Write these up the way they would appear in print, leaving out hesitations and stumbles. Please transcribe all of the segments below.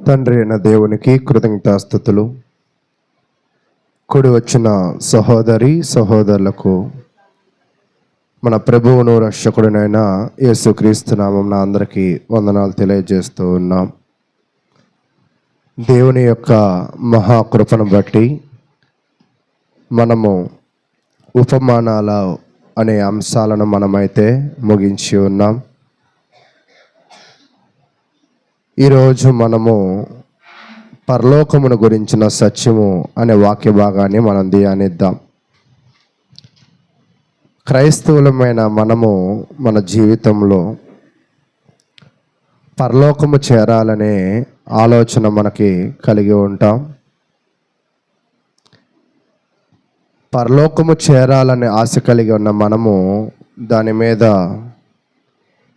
తండ్రి అయిన దేవునికి కృతజ్ఞతాస్తుతులు. కూడి వచ్చిన సహోదరి సహోదరులకు మన ప్రభువును రక్షకుడినైన యేసుక్రీస్తు నామమున అందరికీ వందనాలు తెలియజేస్తూ ఉన్నాం. దేవుని యొక్క మహాకృపను బట్టి మనము ఉపమానాల అనే అంశాలను మనమైతే ముగించి ఉన్నాం. ఈరోజు మనము పరలోకమును గురించిన సత్యము అనే వాక్య భాగాన్ని మనం ధ్యానిద్దాం. క్రైస్తవులమైన మనము మన జీవితంలో పరలోకము చేరాలనే ఆలోచన మనకి కలిగి ఉంటాం. పరలోకము చేరాలనే ఆశ కలిగి ఉన్న మనము దాని మీద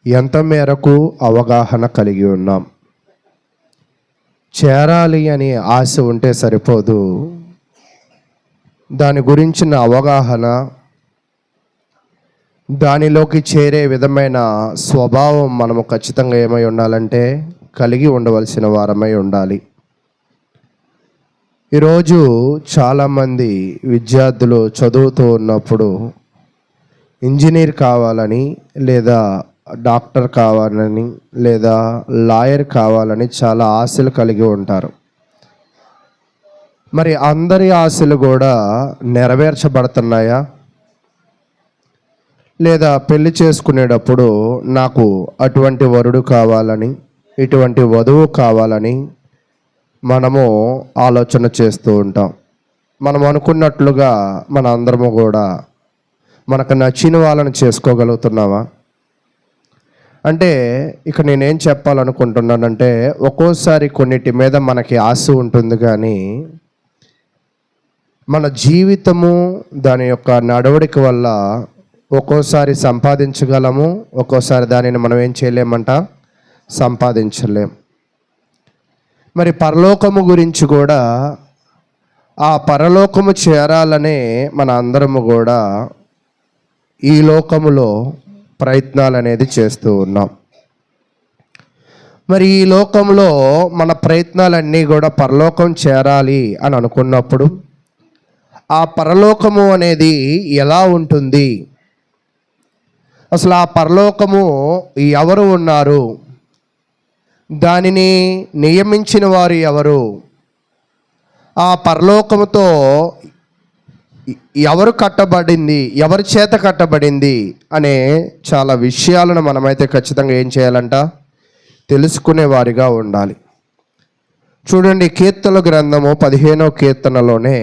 ఎంత మేరకు అవగాహన కలిగి ఉన్నాం. చేరాలి అని ఆశ ఉంటే సరిపోదు, దాని గురించిన అవగాహన, దానిలోకి చేరే విధమైన స్వభావం మనము ఖచ్చితంగా ఏమై ఉండాలంటే కలిగి ఉండవలసిన వారమై ఉండాలి. ఈరోజు చాలామంది విద్యార్థులు చదువుతూ ఉన్నప్పుడు ఇంజనీర్ కావాలని, లేదా డాక్టర్ కావాలని, లేదా లాయర్ కావాలని చాలా ఆశలు కలిగి ఉంటారు. మరి అందరి ఆశలు కూడా నెరవేర్చబడుతున్నాయా? లేదా పెళ్లి చేసుకునేటప్పుడు నాకు అటువంటి వరుడు కావాలని, ఇటువంటి వధువు కావాలని మనము ఆలోచన చేస్తూ ఉంటాం. మనం అనుకున్నట్లుగా మన అందరము కూడా మనకు నచ్చిన వాళ్ళని చేసుకోగలుగుతున్నామా? అంటే ఇక నేనేం చెప్పాలనుకుంటున్నానంటే, ఒక్కోసారి కొన్నిటి మీద మనకి ఆశ ఉంటుంది, కానీ మన జీవితము దాని యొక్క నడవడిక వల్ల ఒక్కోసారి సంపాదించగలము, ఒక్కోసారి దానిని మనం ఏం చేయలేమంట, సంపాదించలేం. మరి పరలోకము గురించి కూడా, ఆ పరలోకము చేరాలనే మన అందరము కూడా ఈ లోకములో ప్రయత్నాలు అనేది చేస్తూ ఉన్నాం. మరి ఈ లోకంలో మన ప్రయత్నాలన్నీ కూడా పరలోకం చేరాలి అని అనుకున్నప్పుడు, ఆ పరలోకము అనేది ఎలా ఉంటుంది, అసలు ఆ పరలోకము ఎవరు ఉన్నారు, దానిని నియమించిన వారు ఎవరు, ఆ పరలోకముతో ఎవరు కట్టబడింది, ఎవరి చేత కట్టబడింది అనే చాలా విషయాలను మనమైతే ఖచ్చితంగా ఏం చేయాలంట, తెలుసుకునే వారిగా ఉండాలి. చూడండి, కీర్తనల గ్రంథము 15వ కీర్తనలోనే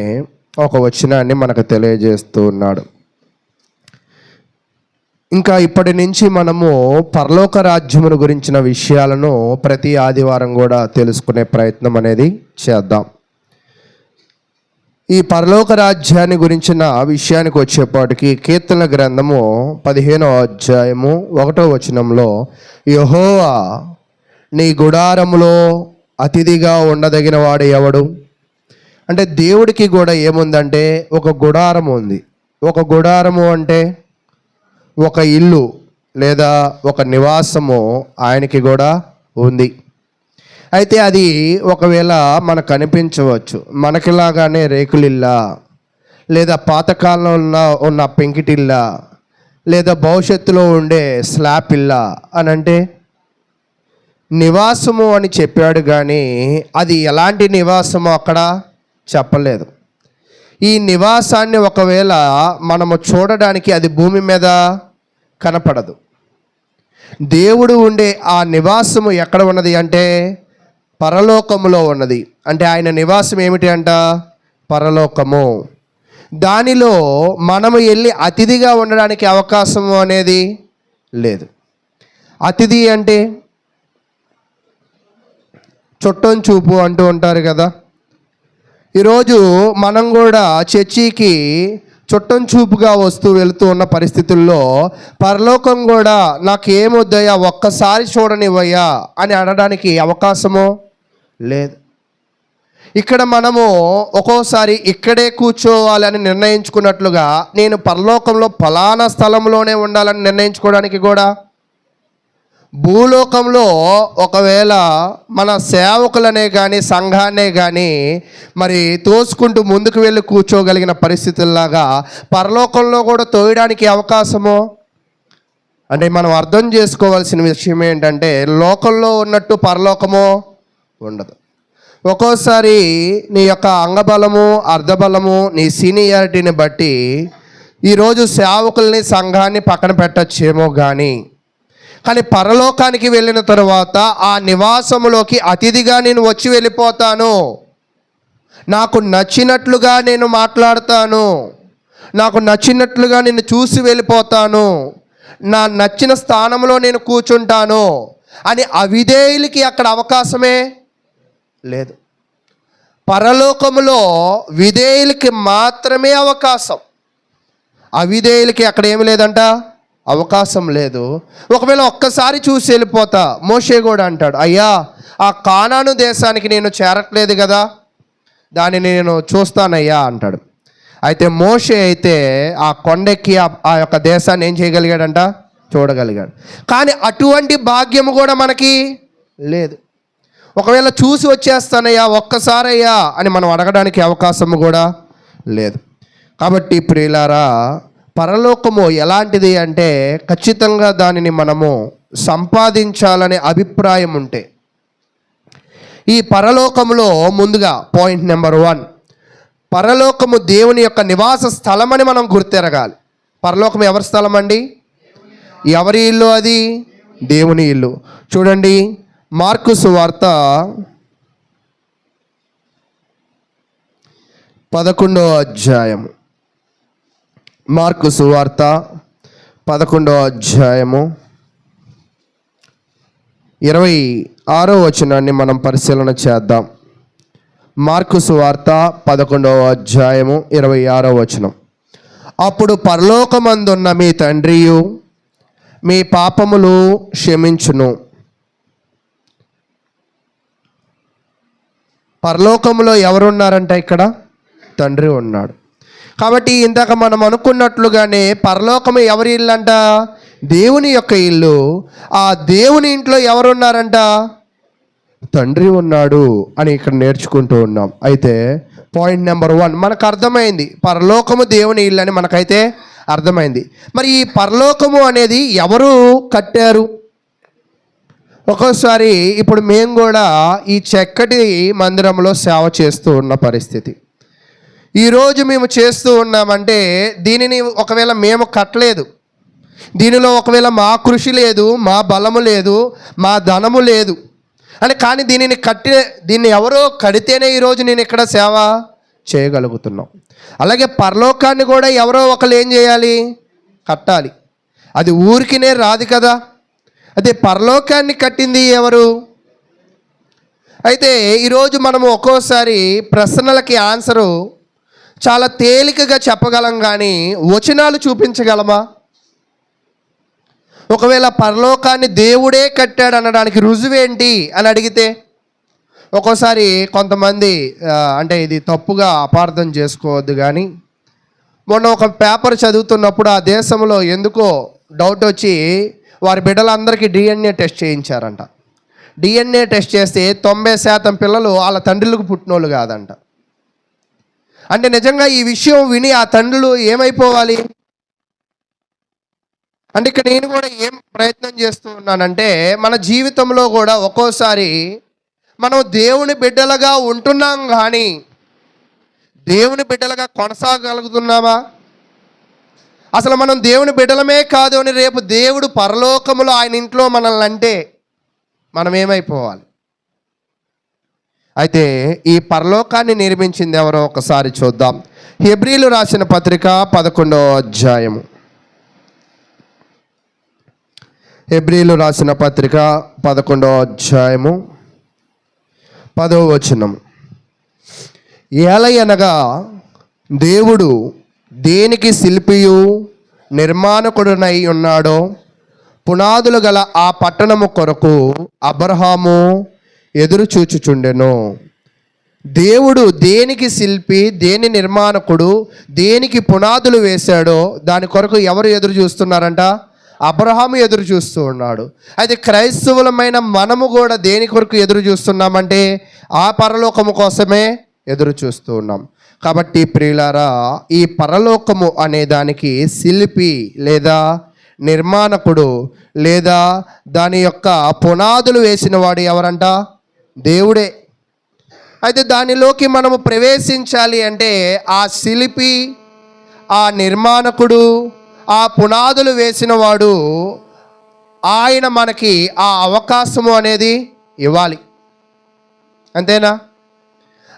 ఒక వచనాన్ని మనకు తెలియజేస్తూ ఉన్నాడు. ఇంకా ఇప్పటి నుంచి మనము పరలోక రాజ్యమును గురించిన విషయాలను ప్రతి ఆదివారం కూడా తెలుసుకునే ప్రయత్నం అనేది చేద్దాం. ఈ పరలోక రాజ్యాన్ని గురించిన విషయానికి వచ్చేపాటికి కీర్తనల గ్రంథము 15వ అధ్యాయము 1వ వచనంలో, యెహోవా నీ గుడారములో అతిథిగా ఉండదగిన వాడు ఎవడు? అంటే దేవుడికి కూడా ఏముందంటే ఒక గుడారం ఉంది. ఒక గుడారము అంటే ఒక ఇల్లు లేదా ఒక నివాసము ఆయనకి కూడా ఉంది. అయితే అది ఒకవేళ మనకు కనిపించవచ్చు, మనకిలాగానే రేకులిల్లా, లేదా పాతకాలంలో ఉన్న పెంకిటిల్లా, లేదా భవిష్యత్తులో ఉండే స్లాబ్ ఇల్లా అని అంటే నివాసము అని చెప్పాడు, కానీ అది ఎలాంటి నివాసమో అక్కడ చెప్పలేదు. ఈ నివాసాన్ని ఒకవేళ మనము చూడడానికి అది భూమి మీద కనపడదు. దేవుడు ఉండే ఆ నివాసము ఎక్కడ ఉన్నది అంటే పరలోకములో ఉన్నది. అంటే ఆయన నివాసం ఏమిటి అంట, పరలోకము. దానిలో మనము వెళ్ళి అతిథిగా ఉండడానికి అవకాశము అనేది లేదు. అతిథి అంటే చుట్టం చూపు అంటూ ఉంటారు కదా. ఈరోజు మనం కూడా చర్చికి చుట్టం చూపుగా వస్తూ వెళుతూ ఉన్న పరిస్థితుల్లో పరలోకం కూడా నాకు ఏమొద్దయ్యా, ఒక్కసారి చూడనివ్వయ్యా అని అనడానికి అవకాశము లేదు. ఇక్కడ మనము ఒక్కోసారి ఇక్కడే కూర్చోవాలని నిర్ణయించుకున్నట్లుగా నేను పరలోకంలో ఫలానా స్థలంలోనే ఉండాలని నిర్ణయించుకోవడానికి కూడా భూలోకంలో ఒకవేళ మన సేవకులనే కానీ సంఘాన్నే కానీ మరి తోసుకుంటూ ముందుకు వెళ్ళి కూర్చోగలిగిన పరిస్థితుల్లాగా పరలోకంలో కూడా తోయడానికి అవకాశము, అంటే మనం అర్థం చేసుకోవాల్సిన విషయం ఏంటంటే లోకంలో ఉన్నట్టు పరలోకము ఉండదు. ఒక్కోసారి నీ యొక్క అంగబలము, అర్ధబలము, నీ సీనియారిటీని బట్టి ఈరోజు సేవకుల్ని సంఘాన్ని పక్కన పెట్టచ్చేమో కానీ పరలోకానికి వెళ్ళిన తరువాత ఆ నివాసములోకి అతిథిగా నేను వచ్చి వెళ్ళిపోతాను. నాకు నచ్చినట్లుగా నేను మాట్లాడతాను, నాకు నచ్చినట్లుగా నేను చూసి వెళ్ళిపోతాను, నా నచ్చిన స్థానంలో నేను కూర్చుంటాను అని అవిధేయులకి అక్కడ అవకాశమే లేదు. పరలోకములో విధేయులకి మాత్రమే అవకాశం, అవిధేయులకి అక్కడ ఏమి లేదంట, అవకాశం లేదు. ఒకవేళ ఒక్కసారి చూసి వెళ్ళిపోతా. మోషే కూడా అంటాడు, అయ్యా ఆ కానాను దేశానికి నేను చేరట్లేదు కదా, దానిని నేను చూస్తానయ్యా అంటాడు. అయితే మోషే అయితే ఆ కొండెక్కి ఆ యొక్క దేశాన్ని ఏం చేయగలిగాడంట, చూడగలిగాడు. కానీ అటువంటి భాగ్యము కూడా మనకి లేదు. ఒకవేళ చూసి వచ్చేస్తానయ్యా ఒక్కసారయ్యా అని మనం అడగడానికి అవకాశము కూడా లేదు. కాబట్టి ప్రియులారా, పరలోకము ఎలాంటిది అంటే ఖచ్చితంగా దానిని మనము సంపాదించాలనే అభిప్రాయం ఉంటే, ఈ పరలోకములో ముందుగా పాయింట్ నెంబర్ 1, పరలోకము దేవుని యొక్క నివాస స్థలమని మనం గుర్తెరగాలి. పరలోకం ఎవరి స్థలం అండి? ఎవరి ఇల్లు అది? దేవుని ఇల్లు. చూడండి, మార్కు సువార్త 11వ అధ్యాయము, మార్కు సువార్త 11వ అధ్యాయము 26వ వచనాన్ని మనం పరిశీలన చేద్దాం. మార్కు సువార్త 11వ అధ్యాయము 26వ వచనం. అప్పుడు పరలోకమందున్న మీ తండ్రియు మీ పాపములు క్షమించును. పరలోకములో ఎవరున్నారంట? ఇక్కడ తండ్రి ఉన్నాడు. కాబట్టి ఇందాక మనం అనుకున్నట్లుగానే పరలోకము ఎవరి ఇల్లు అంట? దేవుని యొక్క ఇల్లు. ఆ దేవుని ఇంట్లో ఎవరున్నారంట? తండ్రి ఉన్నాడు అని ఇక్కడ నేర్చుకుంటూ ఉన్నాం. అయితే పాయింట్ నెంబర్ 1 మనకు అర్థమైంది, పరలోకము దేవుని ఇల్లు అని మనకైతే అర్థమైంది. మరి ఈ పరలోకము అనేది ఎవరు కట్టారు? ఒక్కోసారి ఇప్పుడు మేము కూడా ఈ చక్కటి మందిరంలో సేవ చేస్తూ ఉన్న పరిస్థితి. ఈరోజు మేము చేస్తూ ఉన్నామంటే దీనిని ఒకవేళ మేము కట్టలేదు, దీనిలో ఒకవేళ మా కృషి లేదు, మా బలము లేదు, మా ధనము లేదు అని, కానీ దీన్ని ఎవరో కడితేనే ఈరోజు నేను ఇక్కడ సేవ చేయగలుగుతున్నాం. అలాగే పరలోకాన్ని కూడా ఎవరో ఒకరు ఏం చేయాలి? కట్టాలి. అది ఊరికినే రాదు కదా. అదే పరలోకాన్ని కట్టింది ఎవరు? అయితే ఈరోజు మనము ఒక్కోసారి ప్రశ్నలకి ఆన్సరు చాలా తేలికగా చెప్పగలం, కానీ వచనాలు చూపించగలమా? ఒకవేళ పరలోకాన్ని దేవుడే కట్టాడు అనడానికి రుజువేంటి అని అడిగితే ఒక్కోసారి కొంతమంది అంటే ఇది తప్పుగా అపార్థం చేసుకోవద్దు, కానీ మొన్న ఒక పేపర్ చదువుతున్నప్పుడు ఆ దేశంలో ఎందుకో డౌట్ వచ్చి వారి బిడ్డలందరికీ DNA టెస్ట్ చేయించారంట. DNA టెస్ట్ చేస్తే 90% పిల్లలు వాళ్ళ తండ్రులకు పుట్టినోళ్ళు కాదంట. అంటే నిజంగా ఈ విషయం విని ఆ తండ్రులు ఏమైపోవాలి? అంటే ఇక్కడ నేను కూడా ఏం ప్రయత్నం చేస్తూ ఉన్నానంటే, మన జీవితంలో కూడా ఒక్కోసారి మనం దేవుని బిడ్డలుగా ఉంటున్నాం, కానీ దేవుని బిడ్డలుగా కొనసాగలుగుతున్నామా? అసలు మనం దేవుని బిడ్డలమే కాదు అని రేపు దేవుడు పరలోకములో ఆయన ఇంట్లో మనల్ని అంటే మనం ఏమైపోవాలి? అయితే ఈ పరలోకాన్ని నిర్మించింది ఎవరో ఒకసారి చూద్దాం. హెబ్రీలు రాసిన పత్రిక 11వ అధ్యాయము, హెబ్రీలు రాసిన పత్రిక 11వ అధ్యాయము 10వ వచనం. ఏలయనగా దేవుడు దేనికి శిల్పియు నిర్మాణకుడునై ఉన్నాడో పునాదులు గల ఆ పట్టణము కొరకు అబ్రహాము ఎదురు చూచుచుండెను. దేవుడు దేనికి శిల్పి, దేని నిర్మాణకుడు, దేనికి పునాదులు వేశాడో దాని కొరకు ఎవరు ఎదురు చూస్తున్నారంట? అబ్రహాము ఎదురు చూస్తూ ఉన్నాడు. అయితే క్రైస్తవులమైన మనము కూడా దేని కొరకు ఎదురు చూస్తున్నామంటే ఆ పరలోకము కోసమే ఎదురు చూస్తూ ఉన్నాం. కాబట్టి ప్రియులారా, ఈ పరలోకము అనే దానికి శిల్పి లేదా నిర్మాణకుడు లేదా దాని యొక్క పునాదులు వేసిన వాడు ఎవరంట? దేవుడే. అయితే దానిలోకి మనము ప్రవేశించాలి అంటే ఆ శిల్పి, ఆ నిర్మాణకుడు, ఆ పునాదులు వేసిన వాడు ఆయన మనకి ఆ అవకాశము అనేది ఇవ్వాలి. అంతేనా?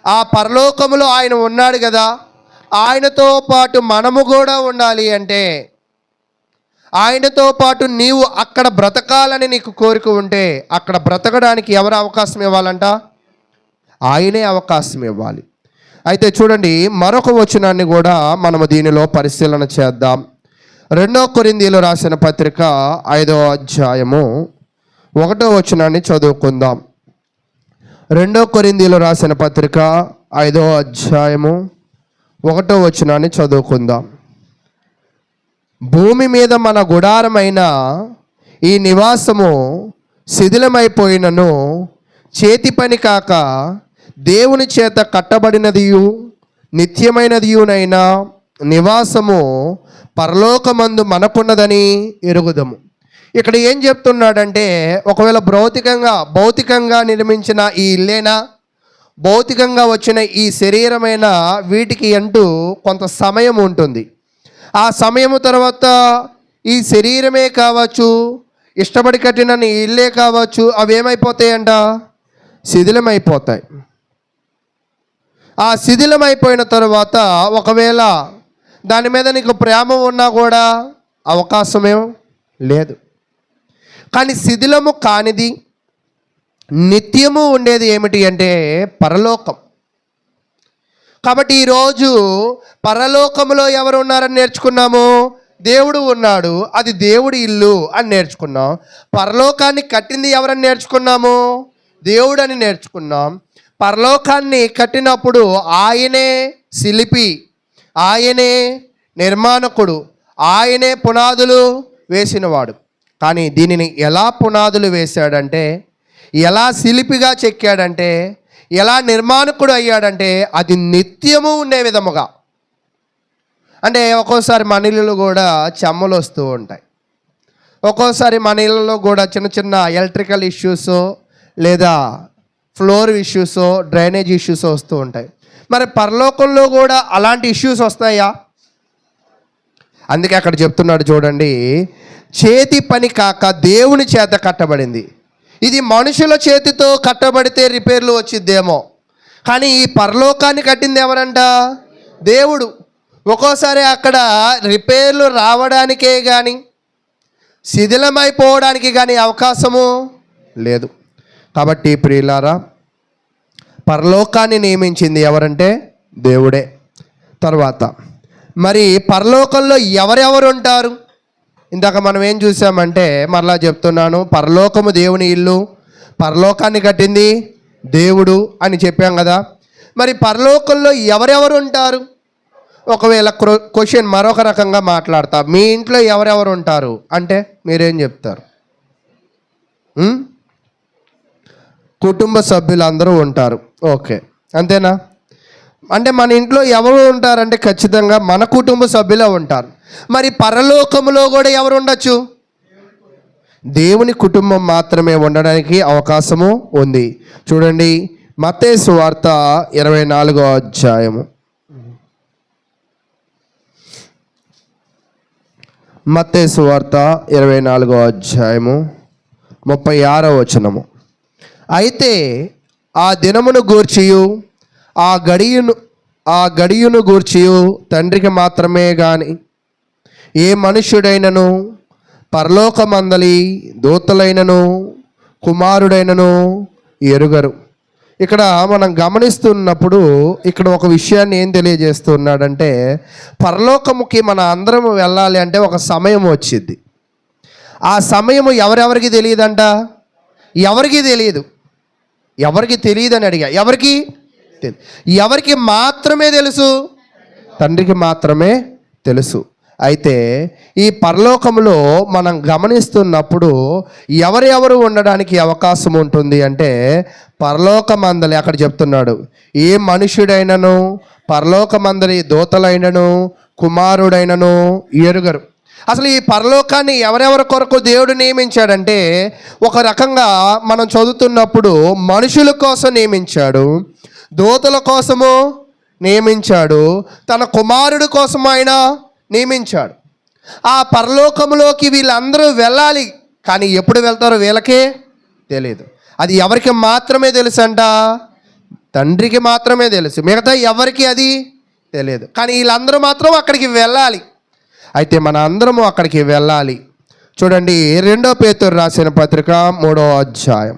ఆ పరలోకములో ఆయన ఉన్నాడు కదా, ఆయనతో పాటు మనము కూడా ఉండాలి అంటే, ఆయనతో పాటు నీవు అక్కడ బ్రతకాలని నీకు కోరిక ఉంటే అక్కడ బ్రతకడానికి ఎవరు అవకాశం ఇవ్వాలంట? ఆయనే అవకాశం ఇవ్వాలి. అయితే చూడండి, మరొక వచనాన్ని కూడా మనము దీనిలో పరిశీలన చేద్దాం. 2 కొరింథీయులు రాసిన పత్రిక 5వ అధ్యాయము 1వ వచనాన్ని చదువుకుందాం. 2 కొరింథీయులు రాసిన పత్రిక 5వ అధ్యాయము 1వ వచనాన్ని చదువుకుందాం. భూమి మీద మన గుడారమైన ఈ నివాసము శిథిలమైపోయినను చేతి పని కాక దేవుని చేత కట్టబడినదియు నిత్యమైనదియునైనా నివాసము పరలోకమందు మనకున్నదని ఎరుగుదము. ఇక్కడ ఏం చెప్తున్నాడంటే, ఒకవేళ భౌతికంగా నిర్మించిన ఈ ఇల్లేనా, భౌతికంగా వచ్చిన ఈ శరీరమైన వీటికి అంటూ కొంత సమయం ఉంటుంది. ఆ సమయము తర్వాత ఈ శరీరమే కావచ్చు, ఇష్టపడి కట్టిన నీ ఇల్లే కావచ్చు, అవి ఏమైపోతాయంట? శిథిలమైపోతాయి. ఆ శిథిలమైపోయిన తర్వాత ఒకవేళ దాని మీద నీకు ప్రేమ ఉన్నా కూడా అవకాశమేం లేదు. కానీ శిథిలము కానిది నిత్యము ఉండేది ఏమిటి అంటే పరలోకం. కాబట్టి ఈరోజు పరలోకములో ఎవరు ఉన్నారని నేర్చుకున్నాము? దేవుడు ఉన్నాడు, అది దేవుడి ఇల్లు అని నేర్చుకున్నాం. పరలోకాన్ని కట్టింది ఎవరని నేర్చుకున్నాము? దేవుడు అని నేర్చుకున్నాం. పరలోకాన్ని కట్టినప్పుడు ఆయనే శిల్పి, ఆయనే నిర్మాణకుడు, ఆయనే పునాదులు వేసినవాడు. కానీ దీనిని ఎలా పునాదులు వేశాడంటే, ఎలా శిల్పిగా చెక్కాడంటే, ఎలా నిర్మాణకుడు అయ్యాడంటే అది నిత్యము ఉండే విధముగా. అంటే ఒక్కోసారి మన ఇళ్ళలో కూడా చెమ్మలు వస్తూ ఉంటాయి. ఒక్కోసారి మన ఇళ్ళలో కూడా చిన్న చిన్న ఎలక్ట్రికల్ ఇష్యూస్ లేదా ఫ్లోర్ ఇష్యూస్, డ్రైనేజ్ ఇష్యూస్ వస్తూ ఉంటాయి. మరి పరలోకంలో కూడా అలాంటి ఇష్యూస్ వస్తాయా? అందుకే అక్కడ చెప్తున్నాడు చూడండి, చేతి పని కాక దేవుని చేత కట్టబడింది. ఇది మనుషుల చేతితో కట్టబడితే రిపేర్లు వచ్చిద్దేమో, కానీ ఈ పరలోకాన్ని కట్టింది ఎవరంట? దేవుడు. ఒక్కోసారి అక్కడ రిపేర్లు రావడానికే కానీ శిథిలమైపోవడానికి కానీ అవకాశము లేదు. కాబట్టి ప్రియులారా, పరలోకాన్ని నియమించింది ఎవరంటే దేవుడే. తర్వాత మరి పరలోకంలో ఎవరెవరు ఉంటారు? ఇందాక మనం ఏం చూసామంటే, మరలా చెప్తున్నాను, పరలోకము దేవుని ఇల్లు, పరలోకాన్ని కట్టింది దేవుడు అని చెప్పాం కదా. మరి పరలోకంలో ఎవరెవరు ఉంటారు? ఒకవేళ క్వశ్చన్ మరొక రకంగా మాట్లాడతా, మీ ఇంట్లో ఎవరెవరు ఉంటారు అంటే మీరేం చెప్తారు? కుటుంబ సభ్యులందరూ ఉంటారు. ఓకే, అంతేనా? అంటే మన ఇంట్లో ఎవరు ఉంటారంటే ఖచ్చితంగా మన కుటుంబ సభ్యులే ఉంటారు. మరి పరలోకములో కూడా ఎవరు ఉండొచ్చు? దేవుని కుటుంబం మాత్రమే ఉండడానికి అవకాశము ఉంది. చూడండి, మత్తయి సువార్త 24వ అధ్యాయము. మత్తయి సువార్త 24వ అధ్యాయము 36వ వచనము. అయితే ఆ దినమును గూర్చియు ఆ గడియును గూర్చియు తండ్రికి మాత్రమే గాని ఏ మనుష్యుడైనను పరలోకమందలి దూతలైనను కుమారుడైనను ఎరుగరు. ఇక్కడ మనం గమనిస్తున్నప్పుడు ఇక్కడ ఒక విషయాన్ని ఏం తెలియజేస్తున్నాడంటే, పరలోకముకి మన అందరం వెళ్ళాలి అంటే ఒక సమయం వచ్చింది. ఆ సమయము ఎవరెవరికి తెలియదంట? ఎవరికి తెలియదు. ఎవరికి తెలియదని అడిగా. ఎవరికి మాత్రమే తెలుసు? తండ్రికి మాత్రమే తెలుసు. అయితే ఈ పరలోకములో మనం గమనిస్తున్నప్పుడు ఎవరెవరు ఉండడానికి అవకాశం ఉంటుంది అంటే, పరలోకమందలి అక్కడ చెప్తున్నాడు, ఏ మనుష్యుడైనను పరలోకమందలి దూతలైనను కుమారుడైనను ఎరుగరు. అసలు ఈ పరలోకాన్ని ఎవరెవరి కొరకు దేవుడు నియమించాడంటే, ఒక రకంగా మనం చదువుతున్నప్పుడు మనుషుల కోసం నియమించాడు, దూతల కోసము నియమించాడు, తన కుమారుడు కోసం ఆయన నియమించాడు. ఆ పరలోకంలోకి వీళ్ళందరూ వెళ్ళాలి, కానీ ఎప్పుడు వెళ్తారో వీళ్ళకే తెలియదు. అది ఎవరికి మాత్రమే తెలుసంట, తండ్రికి మాత్రమే తెలుసు, మిగతా ఎవరికి అది తెలియదు. కానీ వీళ్ళందరూ మాత్రం అక్కడికి వెళ్ళాలి. అయితే మన అందరము అక్కడికి వెళ్ళాలి. చూడండి, 2 పేతురు రాసిన పత్రిక 3వ అధ్యాయం,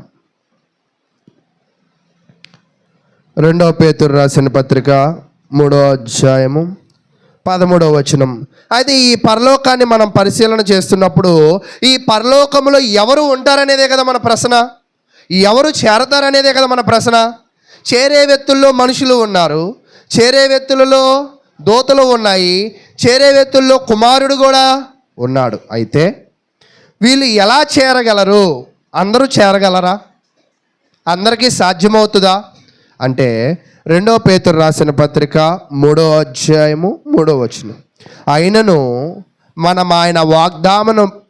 2 పేతురు రాసిన పత్రిక 3వ అధ్యాయము 13వ వచనం. అయితే ఈ పరలోకాన్ని మనం పరిశీలన చేస్తున్నప్పుడు ఈ పరలోకంలో ఎవరు ఉంటారనేదే కదా మన ప్రశ్న, ఎవరు చేరతారనేదే కదా మన ప్రశ్న. చేరే వ్యక్తుల్లో మనుషులు ఉన్నారు, చేరే వ్యక్తులలో దూతలు ఉన్నాయి, చేరే వ్యక్తుల్లో కుమారుడు కూడా ఉన్నాడు. అయితే వీళ్ళు ఎలా చేరగలరు? అందరూ చేరగలరా? అందరికీ సాధ్యమవుతుందా అంటే 2 పేతురు రాసిన పత్రిక 3వ అధ్యాయము 3వ వచనం. అయినను మనం ఆయన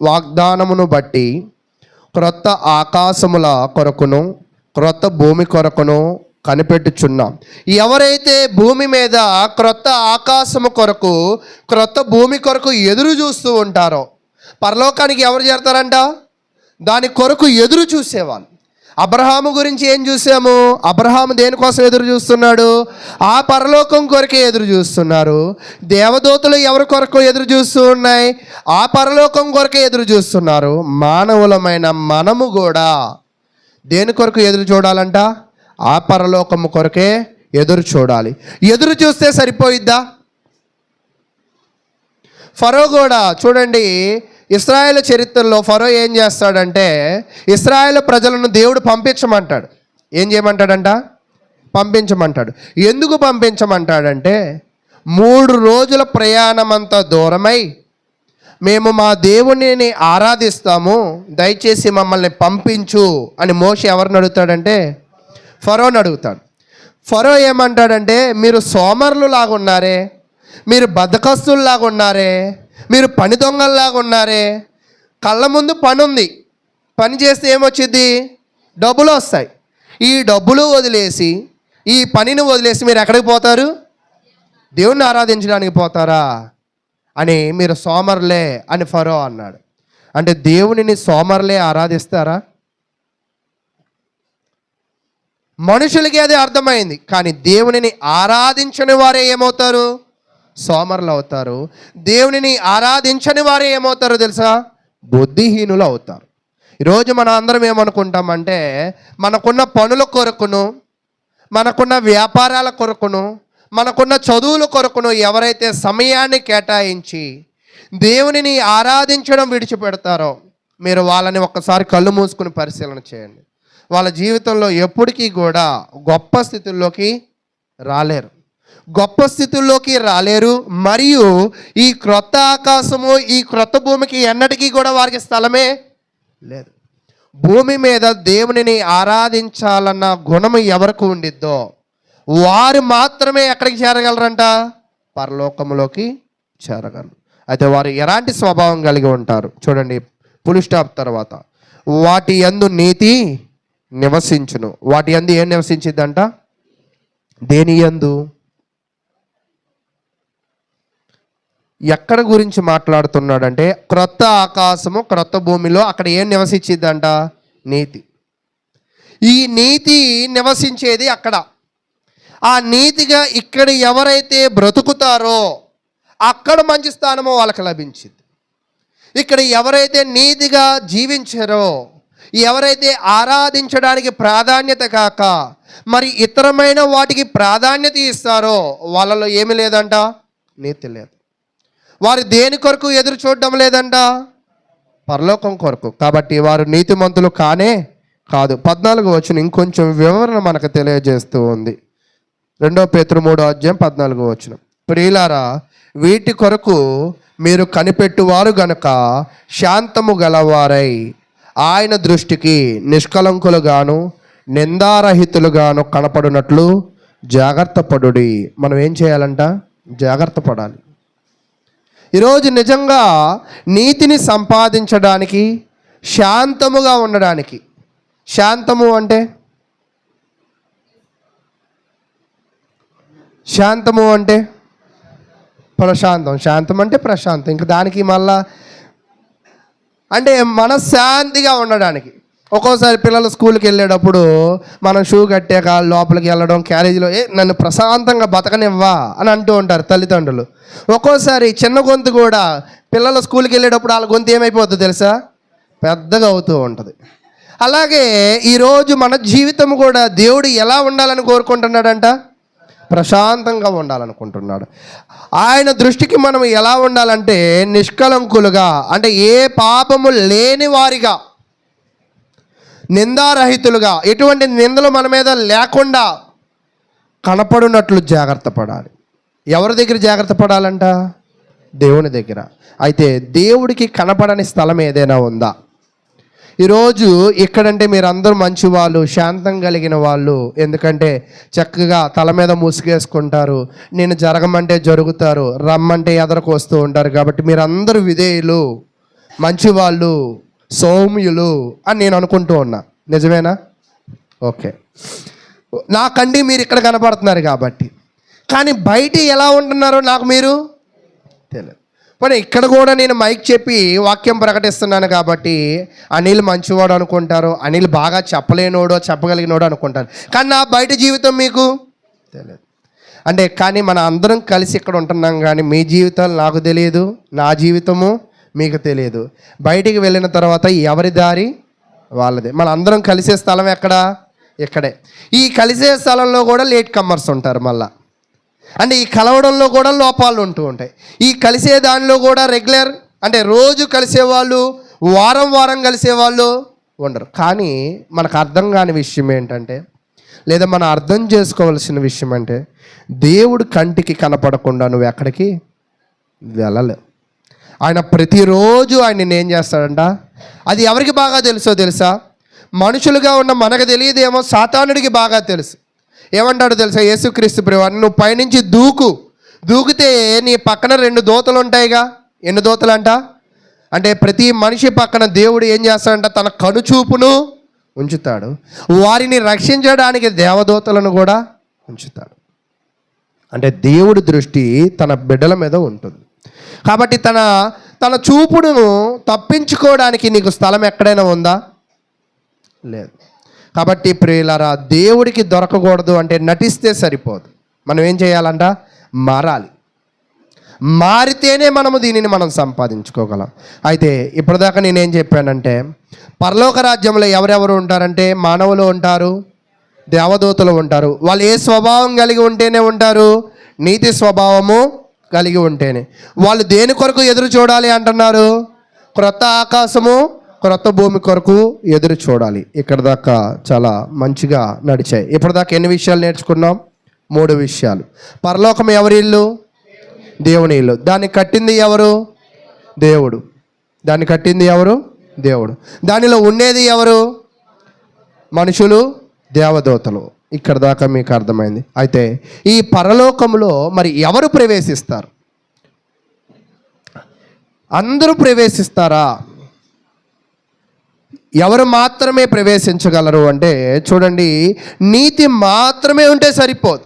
వాగ్దానమును బట్టి క్రొత్త ఆకాశముల కొరకును క్రొత్త భూమి కొరకును కనిపెట్టుచున్నాం. ఎవరైతే భూమి మీద క్రొత్త ఆకాశము కొరకు క్రొత్త భూమి కొరకు ఎదురు చూస్తూ ఉంటారో, పరలోకానికి ఎవరు చేరతారంట? దాని కొరకు ఎదురు చూసేవాళ్ళు. అబ్రహాము గురించి ఏం చూసాము? అబ్రహాము దేనికోసం ఎదురు చూస్తున్నాడు? ఆ పరలోకం కొరకే ఎదురు చూస్తున్నారు. దేవదూతలు ఎవరి కొరకు ఎదురు చూస్తూ ఉన్నాయి? ఆ పరలోకం కొరకే ఎదురు చూస్తున్నారు. మానవులమైన మనము కూడా దేని కొరకు ఎదురు చూడాలంట? ఆ పరలోకము కొరకే ఎదురు చూడాలి. ఎదురు చూస్తే సరిపోయిద్దా? ఫరో కూడా చూడండి, ఇశ్రాయేలు చరిత్రలో ఫరో ఏం చేస్తాడంటే, ఇశ్రాయేలు ప్రజలను దేవుడు పంపించమంటాడు. ఏం చేయమంటాడంట? పంపించమంటాడు. ఎందుకు పంపించమంటాడంటే, 3 రోజుల ప్రయాణమంత దూరమై మేము మా దేవునిని ఆరాధిస్తాము, దయచేసి మమ్మల్ని పంపించు అని మోషే ఎవరిని అడుగుతాడంటే, ఫరోని అడుగుతాడు. ఫరో ఏమంటాడంటే, మీరు సోమరులు లాగా ఉన్నారే, మీరు బద్ధకస్తుల్లాగా ఉన్నారే, మీరు పని దొంగల్లాగా ఉన్నారే. కళ్ళ ముందు పని ఉంది, పని చేస్తే ఏమొచ్చింది? డబ్బులు వస్తాయి. ఈ డబ్బులు వదిలేసి, ఈ పనిని వదిలేసి మీరు ఎక్కడికి పోతారు? దేవుణ్ణి ఆరాధించడానికి పోతారా అని మీరు సోమరులే అని ఫరో అన్నాడు. అంటే దేవునిని సోమరులే ఆరాధిస్తారా? మనుషులకి అది అర్థమైంది, కానీ దేవునిని ఆరాధించని వారే ఏమవుతారు? సోమరులు అవుతారు. దేవునిని ఆరాధించని వారే ఏమవుతారో తెలుసా? బుద్ధిహీనులు అవుతారు. ఈరోజు మనం అందరం ఏమనుకుంటామంటే, మనకున్న పనుల కొరకును, మనకున్న వ్యాపారాల కొరకును, మనకున్న చదువుల కొరకును ఎవరైతే సమయాన్ని కేటాయించి దేవునిని ఆరాధించడం విడిచిపెడతారో, మీరు వాళ్ళని ఒక్కసారి కళ్ళు మూసుకుని పరిశీలన చేయండి. వాళ్ళ జీవితంలో ఎప్పటికీ కూడా గొప్ప స్థితుల్లోకి రాలేరు, గొప్ప స్థితుల్లోకి రాలేరు. మరియు ఈ క్రొత్త ఆకాశము, ఈ క్రొత్త భూమికి ఎన్నటికీ కూడా వారికి స్థలమే లేదు. భూమి మీద దేవునిని ఆరాధించాలన్న గుణము ఎవరికి ఉండిద్దో వారు మాత్రమే ఎక్కడికి చేరగలరంట? పరలోకంలోకి చేరగలరు. అయితే వారు ఎలాంటి స్వభావం కలిగి ఉంటారు చూడండి, ఫుల్ స్టాప్ తర్వాత, వాటి యందు నీతి నివసించును. వాటి యందు ఏం నివసించిద్దంట? దేని యందు? ఎక్కడ గురించి మాట్లాడుతున్నాడంటే, క్రొత్త ఆకాశము క్రొత్త భూమిలో అక్కడ ఏం నివసించిద్దంట? నీతి. ఈ నీతి నివసించేది అక్కడ. ఆ నీతిగా ఇక్కడ ఎవరైతే బ్రతుకుతారో అక్కడ మంచి స్థానము వాళ్ళకి లభించింది. ఇక్కడ ఎవరైతే నీతిగా జీవించారో, ఎవరైతే ఆరాధించడానికి ప్రాధాన్యత కాక మరి ఇతరమైన వాటికి ప్రాధాన్యత ఇస్తారో వాళ్ళలో ఏమి లేదంట? నీతి లేదు. వారు దేని కొరకు ఎదురు చూడడం లేదంట? పరలోకం కొరకు. కాబట్టి వారు నీతిమంతులు కానే కాదు. 14వ వచనం ఇంకొంచెం వివరణ మనకు తెలియజేస్తూ ఉంది. 2 పేతురు 3వ అధ్యాయం 14వ వచనం. ప్రియులారా, వీటి కొరకు మీరు కనిపెట్టువారు గనుక శాంతము గలవారై ఆయన దృష్టికి నిష్కలంకులుగాను నిందారహితులుగాను కనపడినట్లు జాగ్రత్త పడుడి. మనం ఏం చేయాలంట? జాగ్రత్త పడాలి. ఈరోజు నిజంగా నీతిని సంపాదించడానికి, శాంతముగా ఉండడానికి, శాంతము అంటే ప్రశాంతం. శాంతం అంటే ప్రశాంతం. ఇంకా దానికి మళ్ళా అంటే మనశ్శాంతిగా ఉండడానికి. ఒక్కోసారి పిల్లలు స్కూల్కి వెళ్ళేటప్పుడు మనం షూ కట్టాక లోపలికి వెళ్ళడం, క్యారేజీలో నన్ను ప్రశాంతంగా బతకనివ్వా అని అంటూ ఉంటారు తల్లిదండ్రులు. ఒక్కోసారి చిన్న గొంతు కూడా పిల్లలు స్కూల్కి వెళ్ళేటప్పుడు వాళ్ళ గొంతు ఏమైపోతుందో తెలుసా? పెద్దగా అవుతూ ఉంటుంది. అలాగే ఈరోజు మన జీవితం కూడా దేవుడు ఎలా ఉండాలని కోరుకుంటున్నాడంట? ప్రశాంతంగా ఉండాలనుకుంటున్నాడు. ఆయన దృష్టికి మనం ఎలా ఉండాలంటే నిష్కలంకులుగా, అంటే ఏ పాపము లేని వారిగా, నిందారహితులుగా, ఎటువంటి నిందలు మన మీద లేకుండా కనపడినట్లు జాగ్రత్త పడాలి. ఎవరి దగ్గర జాగ్రత్త పడాలంట? దేవుని దగ్గర. అయితే దేవుడికి కనపడని స్థలం ఏదైనా ఉందా? ఈరోజు ఇక్కడంటే మీరు అందరూ మంచి వాళ్ళు, శాంతం కలిగిన వాళ్ళు. ఎందుకంటే చక్కగా తల మీద ముసుగేసుకుంటారు, నేను జరగమంటే జరుగుతారు, రమ్మంటే ఎదరకు వస్తూ ఉంటారు. కాబట్టి మీరు అందరూ విధేయులు, మంచివాళ్ళు, సౌమ్యులు అని నేను అనుకుంటూ ఉన్నా. నిజమేనా? ఓకే, నాకండి మీరు ఇక్కడ కనపడుతున్నారు కాబట్టి. కానీ బయట ఎలా ఉంటున్నారో నాకు మీరు తెలియదు. పోనీ ఇక్కడ కూడా నేను మైక్ చెప్పి వాక్యం ప్రకటిస్తున్నాను కాబట్టి అనిల్ మంచివాడు అనుకుంటారు, అనిల్ బాగా చెప్పలేనోడో చెప్పగలిగినోడో అనుకుంటారు. కానీ నా బయట జీవితం మీకు తెలియదు. అంటే కానీ మన అందరం కలిసి ఇక్కడ ఉంటున్నాం, కానీ మీ జీవితాలు నాకు తెలియదు, నా జీవితము మీకు తెలియదు. బయటికి వెళ్ళిన తర్వాత ఎవరి దారి వాళ్ళదే. మన అందరం కలిసే స్థలం ఎక్కడా? ఇక్కడే. ఈ కలిసే స్థలంలో కూడా లేట్ కమ్మర్స్ ఉంటారు. మళ్ళా అంటే ఈ కలవడంలో కూడా లోపాలు ఉంటూ ఉంటాయి. ఈ కలిసే దానిలో కూడా రెగ్యులర్, అంటే రోజు కలిసేవాళ్ళు, వారం వారం కలిసేవాళ్ళు ఉండరు. కానీ మనకు అర్థం కాని విషయం ఏంటంటే, లేదా మనం అర్థం చేసుకోవాల్సిన విషయం అంటే, దేవుడు కంటికి కనపడకుండా నువ్వు ఎక్కడికి వెళ్ళలేవు. ఆయన ప్రతిరోజు ఆయన ఏం చేస్తాడంట? అది ఎవరికి బాగా తెలుసా? మనుషులుగా ఉన్న మనకు తెలియదేమో, సాతానుడికి బాగా తెలుసు. ఏమంటాడు తెలుసా? యేసుక్రీస్తు ప్రభువు, నువ్వు పైనుంచి దూకితే నీ పక్కన 2 దూతలు ఉంటాయిగా. ఎన్ని దూతలు అంట? అంటే ప్రతి మనిషి పక్కన దేవుడు ఏం చేస్తాడంట? తన కనుచూపును ఉంచుతాడు. వారిని రక్షించడానికి దేవదూతలను కూడా ఉంచుతాడు. అంటే దేవుడి దృష్టి తన బిడ్డల మీద ఉంటుంది. కాబట్టి తన చూపును తప్పించుకోవడానికి నీకు స్థలం ఎక్కడైనా ఉందా? లేదు. కాబట్టి ప్రియులారా, దేవుడికి దొరకకూడదు అంటే నటిస్తే సరిపోదు. మనం ఏం చేయాలంట? మారాలి. మారితేనే మనం సంపాదించుకోగలం. అయితే ఇప్పటిదాకా నేనేం చెప్పానంటే, పరలోక రాజ్యంలో ఎవరెవరు ఉంటారంటే మానవులు ఉంటారు, దేవదూతలు ఉంటారు. వాళ్ళు ఏ స్వభావం కలిగి ఉంటేనే ఉంటారు? నీతి స్వభావము కలిగి ఉంటేనే. వాళ్ళు దేని కొరకు ఎదురు చూడాలి అంటున్నారు? క్రొత్త ఆకాశము, క్రొత్త భూమి కొరకు ఎదురు చూడాలి. ఇక్కడ దాకా చాలా మంచిగా నడిచాయి. ఇప్పటిదాకా ఎన్ని విషయాలు నేర్చుకున్నాం? 3 విషయాలు. పరలోకం ఎవరి ఇల్లు? దేవుని ఇల్లు. దాన్ని కట్టింది ఎవరు? దేవుడు. దాన్ని కట్టింది ఎవరు? దేవుడు. దానిలో ఉండేది ఎవరు? మనుషులు, దేవదూతలు. ఇక్కడ దాకా మీకు అర్థమైంది. అయితే ఈ పరలోకంలో మరి ఎవరు ప్రవేశిస్తారు? అందరూ ప్రవేశిస్తారా? ఎవరు మాత్రమే ప్రవేశించగలరు అంటే చూడండి, నీతి మాత్రమే ఉంటే సరిపోదు.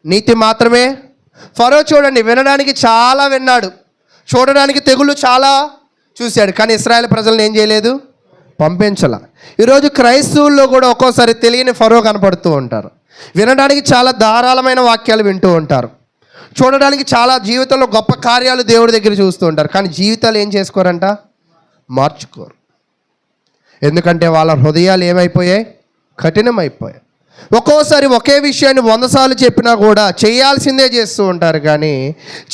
నీతి మాత్రమే. ఫరో చూడండి, వినడానికి చాలా విన్నాడు, చూడడానికి తెగులు చాలా చూశాడు, కానీ ఇశ్రాయేలు ప్రజలను ఏం చేయలేదు? పంపించాల. ఈరోజు క్రైస్తవుల్లో కూడా ఒక్కోసారి తెలియని ఫరో కనపడుతూ ఉంటారు. వినడానికి చాలా ధారాళమైన వాక్యాలు వింటూ ఉంటారు, చూడడానికి చాలా జీవితంలో గొప్ప కార్యాలు దేవుడి దగ్గర చూస్తూ ఉంటారు, కానీ జీవితాలు ఏం చేసుకోరంట? మార్చుకోరు. ఎందుకంటే వాళ్ళ హృదయాలు ఏమైపోయాయి? కఠినమైపోయాయి. ఒక్కోసారి ఒకే విషయాన్ని 100 సార్లు చెప్పినా కూడా చేయాల్సిందే చేస్తూ ఉంటారు, కానీ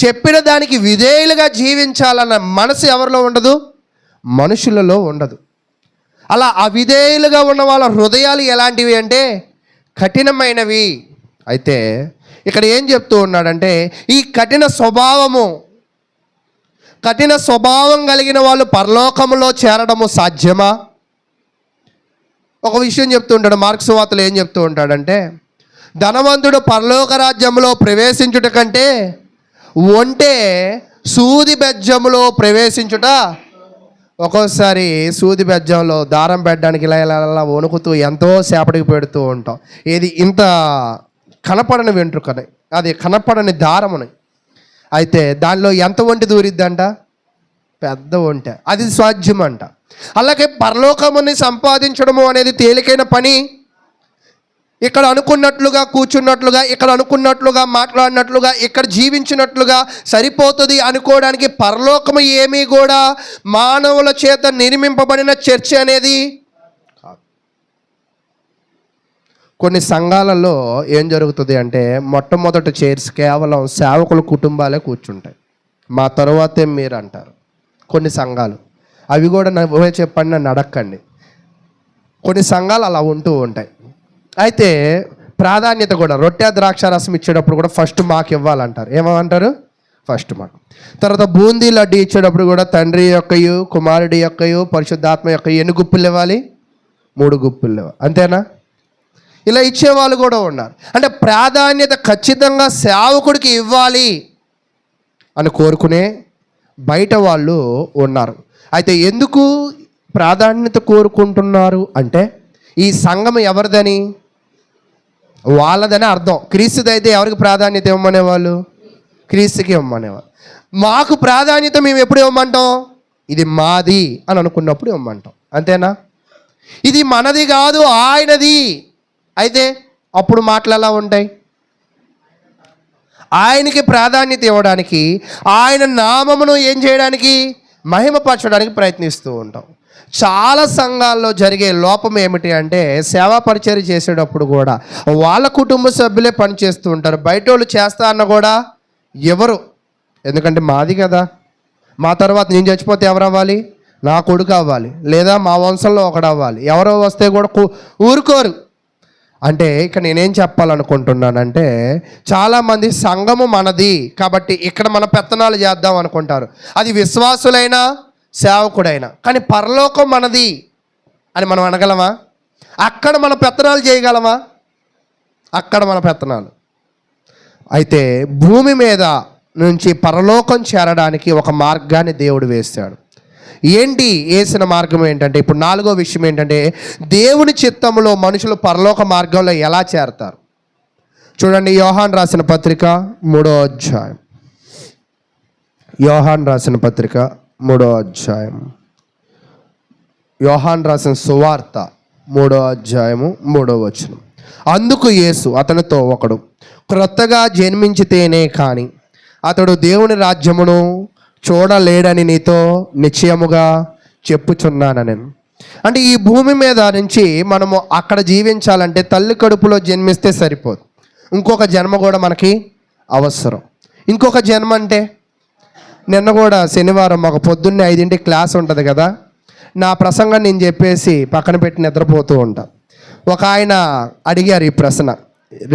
చెప్పిన దానికి విధేయులుగా జీవించాలన్న మనసు ఎవరిలో ఉండదు? మనుషులలో ఉండదు. అలా అవిధేయులుగా ఉన్న వాళ్ళ హృదయాలు ఎలాంటివి అంటే కఠినమైనవి. అయితే ఇక్కడ ఏం చెప్తూ ఉన్నాడంటే ఈ కఠిన స్వభావం కలిగిన వాళ్ళు పరలోకములో చేరడము సాధ్యమా? ఒక విషయం చెప్తూ ఉంటాడు మార్క్స్ వార్తలు. ఏం చెప్తూ ఉంటాడంటే ధనవంతుడు పరలోక రాజ్యంలో ప్రవేశించుట కంటే ఒంటే సూది బెజ్జములో ప్రవేశించుట. ఒక్కోసారి సూది బెజ్జంలో దారం పెట్టడానికి ఇలా వణుకుతూ ఎంతో సేపటికి పెడుతూ ఉంటాం. ఏది ఇంత కనపడని వెంట్రుకని, అది కనపడని దారముని. అయితే దానిలో ఎంత ఒంటి దూరిద్దంట? పెద్ద ఒంటె. అది సాధ్యం అంట. అలాగే పరలోకముని సంపాదించడము అనేది తేలికైన పని. ఇక్కడ అనుకున్నట్లుగా కూర్చున్నట్లుగా, ఇక్కడ అనుకున్నట్లుగా మాట్లాడినట్లుగా, ఇక్కడ జీవించినట్లుగా సరిపోతుంది అనుకోవడానికి పరలోకము ఏమీ కూడా మానవుల చేత నిర్మింపబడిన చర్చ అనేది కాదు. కొన్ని సంఘాలలో ఏం జరుగుతుంది అంటే మొట్టమొదటి చైర్స్ కేవలం సేవకుల కుటుంబాలే కూర్చుంటాయి. మా తరువాతే మీరు అంటారు కొన్ని సంఘాలు. అవి కూడా నువ్వే చెప్పండి, నన్ను అడక్కండి. కొన్ని సంఘాలు అలా ఉంటూ ఉంటాయి. అయితే ప్రాధాన్యత కూడా రొట్టె ద్రాక్ష రసం ఇచ్చేటప్పుడు కూడా ఫస్ట్ మాకు ఇవ్వాలంటారు. ఏమంటారు? ఫస్ట్ మాకు. తర్వాత బూందీ లడ్డు ఇచ్చేటప్పుడు కూడా తండ్రి యొక్కయు కుమారుడి యొక్కయు పరిశుద్ధాత్మ యొక్క ఎన్ని గుప్పులు ఇవ్వాలి? 3 గుప్పులు ఇవ్వాలి. అంతేనా? ఇలా ఇచ్చేవాళ్ళు కూడా ఉన్నారు. అంటే ప్రాధాన్యత ఖచ్చితంగా సేవకుడికి ఇవ్వాలి అని కోరుకునే బయట వాళ్ళు ఉన్నారు. అయితే ఎందుకు ప్రాధాన్యత కోరుకుంటున్నారు అంటే ఈ సంఘం ఎవరిదని? వాళ్ళదని అర్థం. క్రీస్తుదైతే ఎవరికి ప్రాధాన్యత ఇవ్వమనేవాళ్ళు? క్రీస్తుకి ఇవ్వమనేవాళ్ళు. మాకు ప్రాధాన్యత మేము ఎప్పుడు ఇవ్వమంటాం? ఇది మాది అని అనుకున్నప్పుడు ఇవ్వమంటాం. అంతేనా? ఇది మనది కాదు ఆయనది అయితే అప్పుడు మాటలు ఎలా ఉంటాయి? ఆయనకి ప్రాధాన్యత ఇవ్వడానికి, ఆయన నామమును ఏం చేయడానికి? మహిమపరచడానికి ప్రయత్నిస్తూ ఉంటాం. చాలా సంఘాల్లో జరిగే లోపం ఏమిటి అంటే సేవా పరిచర్య చేసేటప్పుడు కూడా వాళ్ళ కుటుంబ సభ్యులే పనిచేస్తూ ఉంటారు. బయట వాళ్ళు చేస్తా అన్న కూడా ఎవరు? ఎందుకంటే మాది కదా, మా తర్వాత నేను చచ్చిపోతే ఎవరు అవ్వాలి? నా కొడుకు అవ్వాలి, లేదా మా వంశంలో ఒకడు అవ్వాలి. ఎవరో వస్తే కూడా ఊరుకోరు. అంటే ఇక్కడ నేనేం చెప్పాలనుకుంటున్నానంటే చాలామంది సంఘము మనది కాబట్టి ఇక్కడ మన పెత్తనాలు చేద్దాం అనుకుంటారు. అది విశ్వాసులైనా సేవకుడైనా. కానీ పరలోకం మనది అని మనం అనగలమా? అక్కడ మన పెత్తనాలు చేయగలమా? అక్కడ మన పెత్తనాలు. అయితే భూమి మీద నుంచి పరలోకం చేరడానికి ఒక మార్గాన్ని దేవుడు వేస్తాడు. ఏంటి వేసిన మార్గం ఏంటంటే ఇప్పుడు 4వ విషయం ఏంటంటే దేవుని చిత్తంలో మనుషులు పరలోక మార్గంలో ఎలా చేరతారు. చూడండి, యోహాన్ రాసిన పత్రిక 3వ అధ్యాయం. యోహాన్ రాసిన పత్రిక 3వ అధ్యాయం. యోహాన్ రాసిన సువార్త 3వ అధ్యాయము 3వ వచనం. అందుకు యేసు అతనితో ఒకడు క్రొత్తగా జన్మించితేనే కానీ అతడు దేవుని రాజ్యమును చూడలేడని నీతో నిశ్చయముగా చెప్పుచున్నాను నేను. అంటే ఈ భూమి మీద నుంచి మనము అక్కడ జీవించాలంటే తల్లి కడుపులో జన్మిస్తే సరిపోదు. ఇంకొక జన్మ కూడా మనకి అవసరం. ఇంకొక జన్మ అంటే నిన్న కూడా శనివారం మాకు పొద్దున్నే 5ంటికి క్లాస్ ఉంటుంది కదా, నా ప్రసంగం నేను చెప్పేసి పక్కన పెట్టి నిద్రపోతూ ఉంటా. ఒక ఆయన అడిగారు ఈ ప్రశ్న,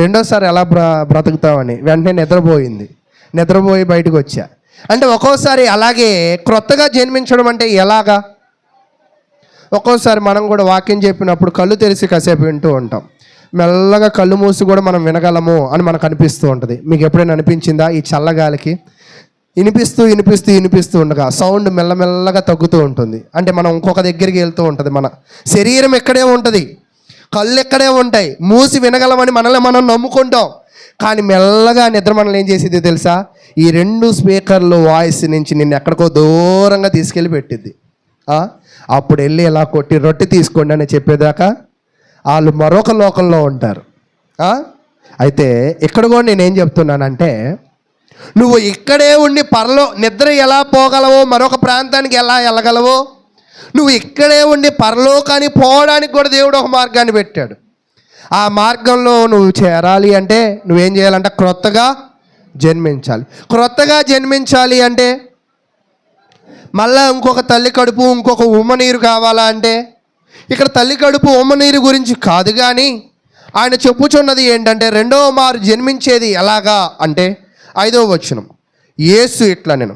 రెండోసారి ఎలా బ్రతుకుతామని. వెంటనే నిద్రపోయి బయటకు వచ్చా. అంటే ఒక్కోసారి అలాగే క్రొత్తగా జన్మించడం అంటే ఎలాగా? ఒక్కోసారి మనం కూడా వాక్యం చెప్పినప్పుడు కళ్ళు తెరిచి కాసేపు వింటూ ఉంటాం. మెల్లగా కళ్ళు మూసి కూడా మనం అని మనకు అనిపిస్తూ ఉంటుంది. మీకు ఎప్పుడైనా అనిపించిందా? ఈ చల్లగాలికి వినిపిస్తూ ఉండగా సౌండ్ మెల్లమెల్లగా తగ్గుతూ ఉంటుంది. అంటే మనం ఇంకొక దగ్గరికి వెళ్తూ ఉంటుంది. మన శరీరం ఎక్కడే ఉంటుంది, కళ్ళు ఎక్కడే ఉంటాయి, మూసి వినగలమని మనల్ని మనం నమ్ముకుంటాం. కానీ మెల్లగా నిద్ర మనల్ని ఏం చేసేది తెలుసా? ఈ 2 స్పీకర్లు వాయిస్ నుంచి నిన్ను ఎక్కడికో దూరంగా తీసుకెళ్ళి పెట్టిద్ది. అప్పుడు వెళ్ళి ఇలా కొట్టి రొట్టె తీసుకోండి అని చెప్పేదాకా వాళ్ళు మరొక లోకంలో ఉంటారు. అయితే ఇక్కడ కూడా నేనేం చెప్తున్నానంటే నువ్వు ఇక్కడే ఉండి నిద్ర ఎలా పోగలవో, మరొక ప్రాంతానికి ఎలా వెళ్ళగలవో, నువ్వు ఇక్కడే ఉండి పరలోకానికి పోవడానికి కూడా దేవుడు ఒక మార్గాన్ని పెట్టాడు. ఆ మార్గంలో నువ్వు చేరాలి అంటే నువ్వేం చేయాలంటే క్రొత్తగా జన్మించాలి. క్రొత్తగా జన్మించాలి అంటే మళ్ళీ ఇంకొక తల్లి కడుపు, ఇంకొక ఉమ్మ నీరు కావాలా అంటే ఇక్కడ తల్లి కడుపు ఉమ్మ నీరు గురించి కాదు, కానీ ఆయన చెప్పుచున్నది ఏంటంటే రెండవ మారు జన్మించేది ఎలాగా అంటే 5వ వచనం, యేసు ఇట్లా నేను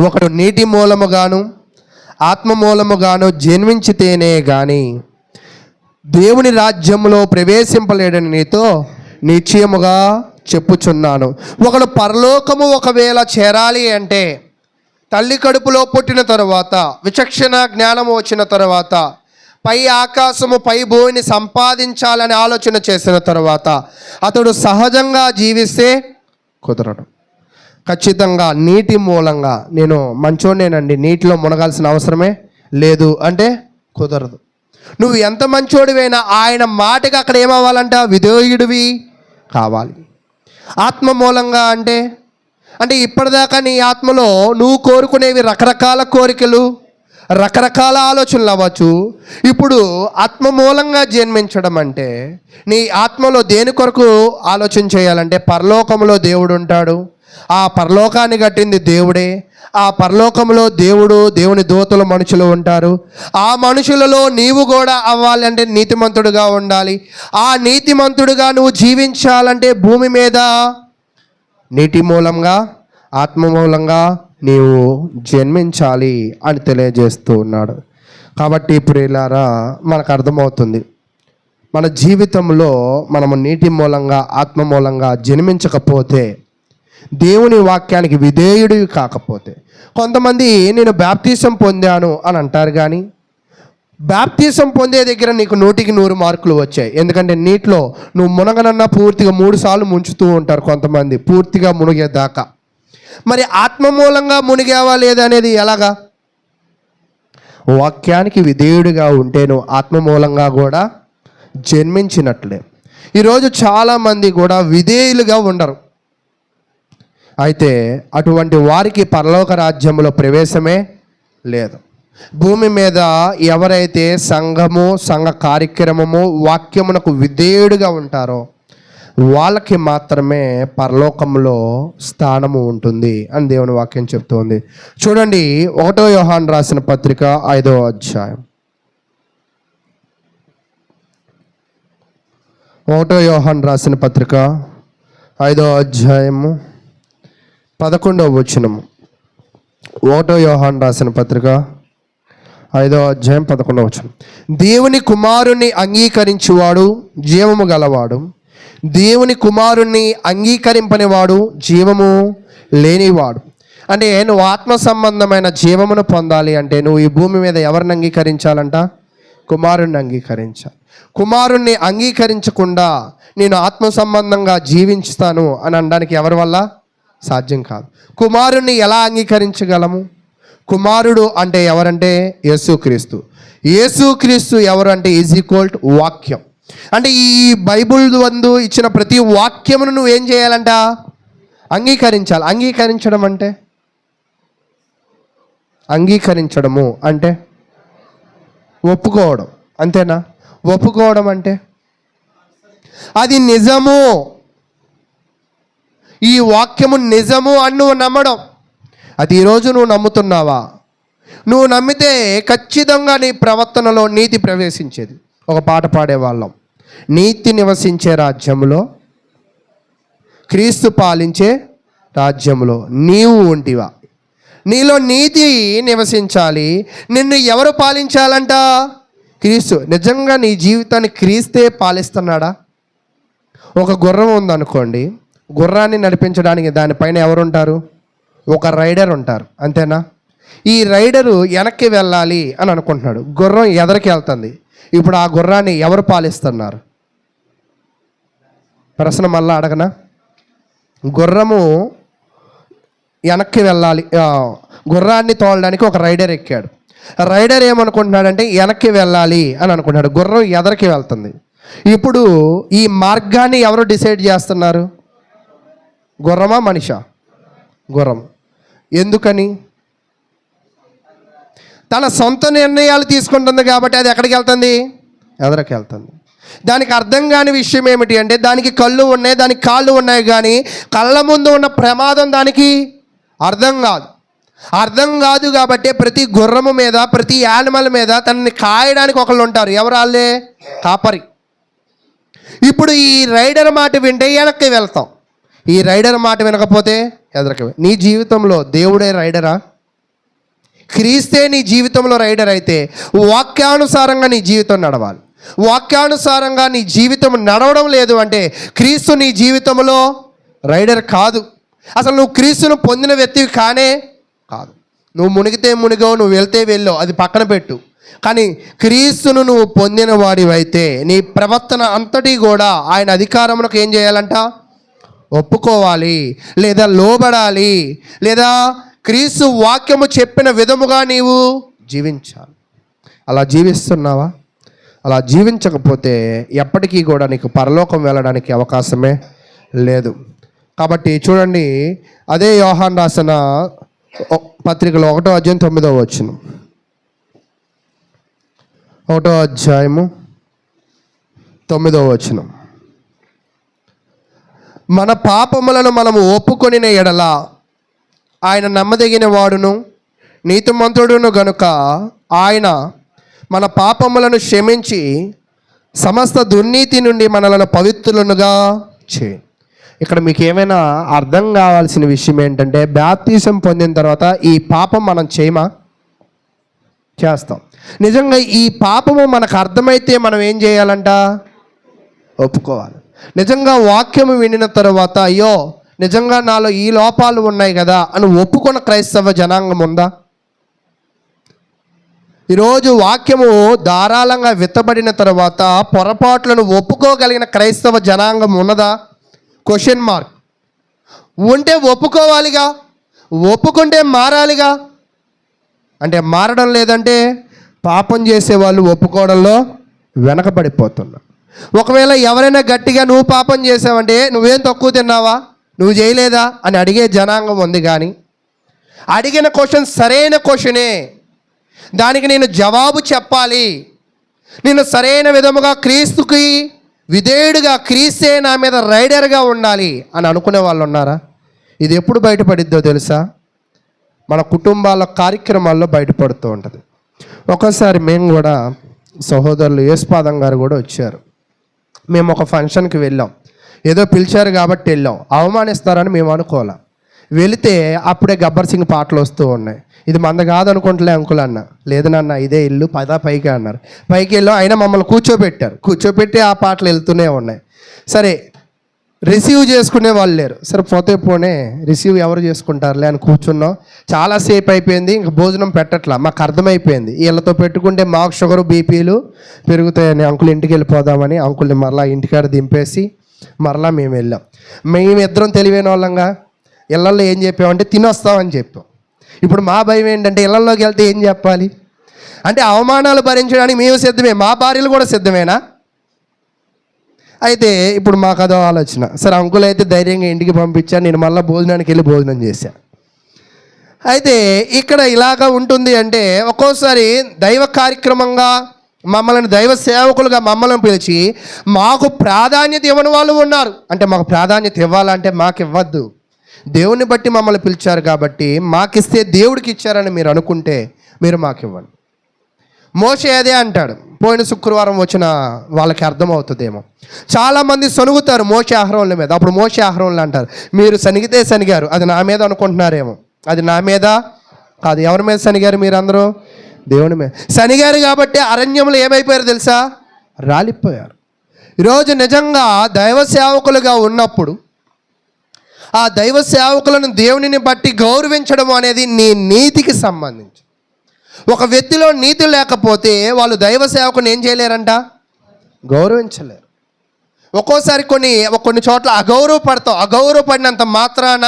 ఒకడు నీటి మూలముగాను ఆత్మ మూలముగాను జన్మించితేనే గాని దేవుని రాజ్యంలో ప్రవేశింపలేడని నీతో నిశ్చయముగా చెప్పుచున్నాను. ఒకడు పరలోకము ఒకవేళ చేరాలి అంటే తల్లి కడుపులో పుట్టిన తరువాత విచక్షణ జ్ఞానము వచ్చిన తరువాత పై ఆకాశము పై భూమిని సంపాదించాలని ఆలోచన చేసిన తర్వాత అతడు సహజంగా జీవిస్తే కుదరడు. ఖచ్చితంగా నీటి మూలంగా నేను మంచోడేనండి, నీటిలో మునగాల్సిన అవసరమే లేదు అంటే కుదరదు. నువ్వు ఎంత మంచోడివైనా ఆయన మాటకి అక్కడ ఏమవ్వాలంట, విధేయుడివి కావాలి. ఆత్మ మూలంగా అంటే ఇప్పటిదాకా నీ ఆత్మలో నువ్వు కోరుకునేవి రకరకాల కోరికలు, రకరకాల ఆలోచనలు అవ్వచ్చు. ఇప్పుడు ఆత్మ మూలంగా జన్మించడం అంటే నీ ఆత్మలో దేని కొరకు ఆలోచన చేయాలంటే పరలోకంలో దేవుడు ఉంటాడు, ఆ పరలోకాన్ని కట్టింది దేవుడే, ఆ పరలోకంలో దేవుని దూతలు మనుషులు ఉంటారు. ఆ మనుషులలో నీవు కూడా అవ్వాలి అంటే నీతిమంతుడుగా ఉండాలి. ఆ నీతిమంతుడుగా నువ్వు జీవించాలంటే భూమి మీద నీటి మూలంగా ఆత్మ మూలంగా నీవు జన్మించాలి అని తెలియజేస్తూ ఉన్నాడు. కాబట్టి ప్రియులారా, మనకు అర్థమవుతుంది మన జీవితంలో మనము నీటి మూలంగా ఆత్మ మూలంగా జన్మించకపోతే, దేవుని వాక్యానికి విధేయుడివి కాకపోతే, కొంతమంది నేను బాప్తీసం పొందాను అని అంటారు, కానీ బాప్తీసం పొందే దగ్గర నీకు 100కి 100 మార్కులు వచ్చాయి. ఎందుకంటే నీటిలో నువ్వు మునగనన్నా పూర్తిగా 3 సార్లు ముంచుతూ ఉంటారు కొంతమంది, పూర్తిగా మునిగేదాకా. మరి ఆత్మ మూలంగా మునిగావా లేదా అనేది ఎలాగా? వాక్యానికి విధేయుడిగా ఉంటే నువ్వు ఆత్మ మూలంగా కూడా జన్మించినట్లే. ఈరోజు చాలామంది కూడా విధేయులుగా ఉండరు. అయితే అటువంటి వారికి పరలోక రాజ్యంలో ప్రవేశమే లేదు. భూమి మీద ఎవరైతే సంఘము సంఘ కార్యక్రమము వాక్యమునకు విధేయుడిగా ఉంటారో వాళ్ళకి మాత్రమే పరలోకంలో స్థానము ఉంటుంది అని దేవుని వాక్యం చెప్తుంది. చూడండి, 1 యోహాను రాసిన పత్రిక 5వ అధ్యాయం, 1 యోహాను రాసిన పత్రిక 5వ అధ్యాయము 11వ వచనము. 1 యోహాను రాసిన పత్రిక 5వ అధ్యాయం 11వ వచనం. దేవుని కుమారుణ్ణి అంగీకరించువాడు జీవము గలవాడు, దేవుని కుమారుణ్ణి అంగీకరింపనివాడు జీవము లేనివాడు. అంటే నువ్వు ఆత్మ సంబంధమైన జీవమును పొందాలి అంటే నువ్వు ఈ భూమి మీద ఎవరిని అంగీకరించాలంట? కుమారుణ్ణి అంగీకరించాలి. కుమారుణ్ణి అంగీకరించకుండా నేను ఆత్మ సంబంధంగా జీవించుతాను అని అనడానికి ఎవరి వల్ల సాధ్యం కాదు. కుమారుణ్ణి ఎలా అంగీకరించగలము? కుమారుడు అంటే ఎవరంటే యేసుక్రీస్తు. యేసుక్రీస్తు ఎవరు అంటే ఈజ్ ఈక్వల్ టు వాక్యం. అంటే ఈ బైబుల్ వందు ఇచ్చిన ప్రతి వాక్యమును నువ్వేం చేయాలంట? అంగీకరించాలి. అంగీకరించడము అంటే ఒప్పుకోవడం, అంతేనా? ఒప్పుకోవడం అంటే అది నిజము, ఈ వాక్యము నిజము అని నువ్వు నమ్మడం. అది ఈరోజు నువ్వు నమ్ముతున్నావా? నువ్వు నమ్మితే ఖచ్చితంగా నీ ప్రవర్తనలో నీతి ప్రవేశించేది. ఒక పాట పాడేవాళ్ళం, నీతి నివసించే రాజ్యంలో, క్రీస్తు పాలించే రాజ్యంలో నీవు ఉంటివా? నీలో నీతి నివసించాలి. నిన్ను ఎవరు పాలించాలంట? క్రీస్తు. నిజంగా నీ జీవితాన్ని క్రీస్తే పాలిస్తున్నాడా? ఒక గుర్రం ఉందనుకోండి, గుర్రాన్ని నడిపించడానికి దానిపైన ఎవరుంటారు? ఒక రైడర్ ఉంటారు, అంతేనా? ఈ రైడరు వెనక్కి వెళ్ళాలి అని అనుకుంటున్నాడు, గుర్రం ఎదరికి వెళ్తుంది. ఇప్పుడు ఆ గుర్రాన్ని ఎవరు పాలిస్తున్నారు? ప్రశ్న మళ్ళా అడగనా? గుర్రము వెనక్కి వెళ్ళాలి, గుర్రాన్ని తోలడానికి ఒక రైడర్ ఎక్కాడు. రైడర్ ఏమనుకుంటున్నాడంటే వెనక్కి వెళ్ళాలి అని అనుకుంటున్నాడు, గుర్రం ఎదరికి వెళ్తుంది. ఇప్పుడు ఈ మార్గాన్ని ఎవరు డిసైడ్ చేస్తున్నారు? గుర్రమా మనిషా? గుర్రం. ఎందుకని? తన సొంత నిర్ణయాలు తీసుకుంటుంది కాబట్టి అది ఎక్కడికి వెళ్తుంది? ఎదరికి వెళ్తుంది. దానికి అర్థం కాని విషయం ఏమిటి అంటే దానికి కళ్ళు ఉన్నాయి, దానికి కాళ్ళు ఉన్నాయి, కానీ కళ్ళ ముందు ఉన్న ప్రమాదం దానికి అర్థం కాదు. కాబట్టి ప్రతి గుర్రము మీద, ప్రతి యానిమల్ మీద తనని కాయడానికి ఒకళ్ళు ఉంటారు. ఎవరు? వాళ్ళే కాపరి. ఇప్పుడు ఈ రైడర్ మాట వింటే వెనక్కి వెళ్తాం, ఈ రైడర్ మాట వినకపోతే ఎదరకి. నీ జీవితంలో దేవుడే రైడరా? క్రీస్తే నీ జీవితంలో రైడర్ అయితే వాక్యానుసారంగా నీ జీవితం నడవాలి. వాక్యానుసారంగా నీ జీవితం నడవడం లేదు అంటే క్రీస్తు నీ జీవితంలో రైడర్ కాదు. అసలు నువ్వు క్రీస్తును పొందిన వ్యక్తివి కానే కాదు. నువ్వు మునిగితే మునిగావు, నువ్వు వెళ్తే వెళ్ళావు, అది పక్కన పెట్టు. కానీ క్రీస్తును నువ్వు పొందిన వాడివైతే నీ ప్రవర్తన అంతటి కూడా ఆయన అధికారములకు ఏం చేయాలంట? ఒప్పుకోవాలి, లేదా లోబడాలి, లేదా క్రీస్తు వాక్యము చెప్పిన విధముగా నీవు జీవించాలి. అలా జీవిస్తున్నావా? అలా జీవించకపోతే ఎప్పటికీ కూడా నీకు పరలోకం వెళ్ళడానికి అవకాశమే లేదు. కాబట్టి చూడండి, అదే యోహాను రాసిన పత్రికలో 1వ అధ్యాయం 9వ వచనం, 1వ అధ్యాయము 9వ వచనం, మన పాపములను మనము ఒప్పుకొనిన ఎడల ఆయన నమ్మదగిన వాడును నీతిమంతుడును గనుక ఆయన మన పాపములను క్షమించి సమస్త దుర్నీతి నుండి మనలను పవిత్రులనుగా చేయి. ఇక్కడ మీకు ఏమైనా అర్థం కావాల్సిన విషయం ఏంటంటే, బాప్తిసం పొందిన తర్వాత ఈ పాపం మనం చేయమా? చేస్తాం. నిజంగా ఈ పాపము మనకు అర్థమైతే మనం ఏం చేయాలంట? ఒప్పుకోవాలి. నిజంగా వాక్యము వినిన తర్వాత అయ్యో నిజంగా నాలో ఈ లోపాలు ఉన్నాయి కదా అని ఒప్పుకున్న క్రైస్తవ జనాంగం ఉందా? ఈరోజు వాక్యము ధారాళంగా విత్తబడిన తర్వాత పొరపాట్లను ఒప్పుకోగలిగిన క్రైస్తవ జనాంగం ఉన్నదా? Question mark. ఉంటే ఒప్పుకోవాలిగా, ఒప్పుకుంటే మారాలిగా. అంటే మారడం లేదంటే పాపం చేసేవాళ్ళు ఒప్పుకోవడంలో వెనకబడిపోతున్నారు. ఒకవేళ ఎవరైనా గట్టిగా నువ్వు పాపం చేసావంటే నువ్వేం తక్కువ తిన్నావా, నువ్వు చేయలేదా అని అడిగే జనాంగం ఉంది. కానీ అడిగిన క్వశ్చన్ సరైన క్వశ్చనే, దానికి నేను జవాబు చెప్పాలి, నేను సరైన విధముగా క్రీస్తుకి విధేయుడిగా, క్రీస్తే నా మీద రైడర్గా ఉండాలి అని అనుకునే వాళ్ళు ఉన్నారా? ఇది ఎప్పుడు బయటపడిద్దో తెలుసా? మన కుటుంబాల కార్యక్రమాల్లో బయటపడుతూ ఉంటుంది. ఒకసారి మేము కూడా, సహోదరులు యేసుపాదం గారు కూడా వచ్చారు. మేము ఒక ఫంక్షన్కి వెళ్ళాం. ఏదో పిలిచారు కాబట్టి వెళ్ళాం. అవమానిస్తారని మేము అనుకోలే. వెళితే అప్పుడే గబ్బర్ సింగ్ పాటలు వస్తూ ఉన్నాయి. ఇది మంద కాదనుకుంటలే అంకుల్ అన్న. లేదు నాన్న ఇదే ఇల్లు, పదా పైకి అన్నారు. పైకి వెళ్ళాం. అయినా మమ్మల్ని కూర్చోబెట్టారు. కూర్చోబెట్టి ఆ పాటలు వెళ్తూనే ఉన్నాయి. సరే రిసీవ్ చేసుకునే వాళ్ళు లేరు. సరే పోతే పోనే రిసీవ్ ఎవరు చేసుకుంటారులే అని కూర్చున్నాం. చాలాసేపు అయిపోయింది, ఇంక భోజనం పెట్టట్లా. మాకు అర్థమైపోయింది వీళ్ళతో పెట్టుకుంటే మాకు షుగరు బీపీలు పెరుగుతాయని అంకుల్ ఇంటికి వెళ్ళిపోదామని అంకుల్ని మరలా ఇంటికాడ దింపేసి మరలా మేము వెళ్ళాం. మేమిద్దరం తెలివైన వాళ్ళంగా ఇళ్ళల్లో ఏం చెప్పామంటే తినొస్తామని చెప్పాం. ఇప్పుడు మా భయం ఏంటంటే ఇళ్ళల్లోకి వెళ్తే ఏం చెప్పాలి అంటే అవమానాలు భరించడానికి మేము సిద్ధమే, మా భార్యలు కూడా సిద్ధమేనా? అయితే ఇప్పుడు మాకు అదో ఆలోచన. సరే అంకుల్ అయితే ధైర్యంగా ఇంటికి పంపించాను, నేను మళ్ళీ భోజనానికి వెళ్ళి భోజనం చేశాను. అయితే ఇక్కడ ఇలాగా ఉంటుంది అంటే ఒక్కోసారి దైవ కార్యక్రమంగా మమ్మల్ని దైవ సేవకులుగా మమ్మల్ని పిలిచి మాకు ప్రాధాన్యత ఇవ్వని వాళ్ళు ఉన్నారు. అంటే మాకు ప్రాధాన్యత ఇవ్వాలంటే మాకు ఇవ్వద్దు, దేవుని బట్టి మమ్మల్ని పిలిచారు కాబట్టి మాకిస్తే దేవుడికి ఇచ్చారని మీరు అనుకుంటే మీరు మాకు ఇవ్వండి. మోషే అదే అంటాడు. పోయిన శుక్రవారం వచ్చిన వాళ్ళకి అర్థమవుతుందేమో. చాలామంది సనుగుతారు మోషే అహరోన్ల మీద. అప్పుడు మోషే అహరోన్లు అంటారు, మీరు సనిగితే సనిగారు, అది నా మీద అనుకుంటున్నారేమో. అది నా మీద కాదు. ఎవరి మీద సనిగారు మీరు అందరూ? దేవుని మీద సనిగారు. కాబట్టి అరణ్యంలో ఏమైపోయారు తెలుసా? రాలిపోయారు. ఈరోజు నిజంగా దైవ సేవకులుగా ఉన్నప్పుడు ఆ దైవ సేవకులను దేవునిని బట్టి గౌరవించడం అనేది నీ నీతికి సంబంధించి. ఒక వ్యక్తిలో నీతి లేకపోతే వాళ్ళు దైవ సేవకుని ఏం చేయలేరంట? గౌరవించలేరు. ఒక్కోసారి కొన్ని చోట్ల అగౌరవపడతాం. అగౌరవపడినంత మాత్రాన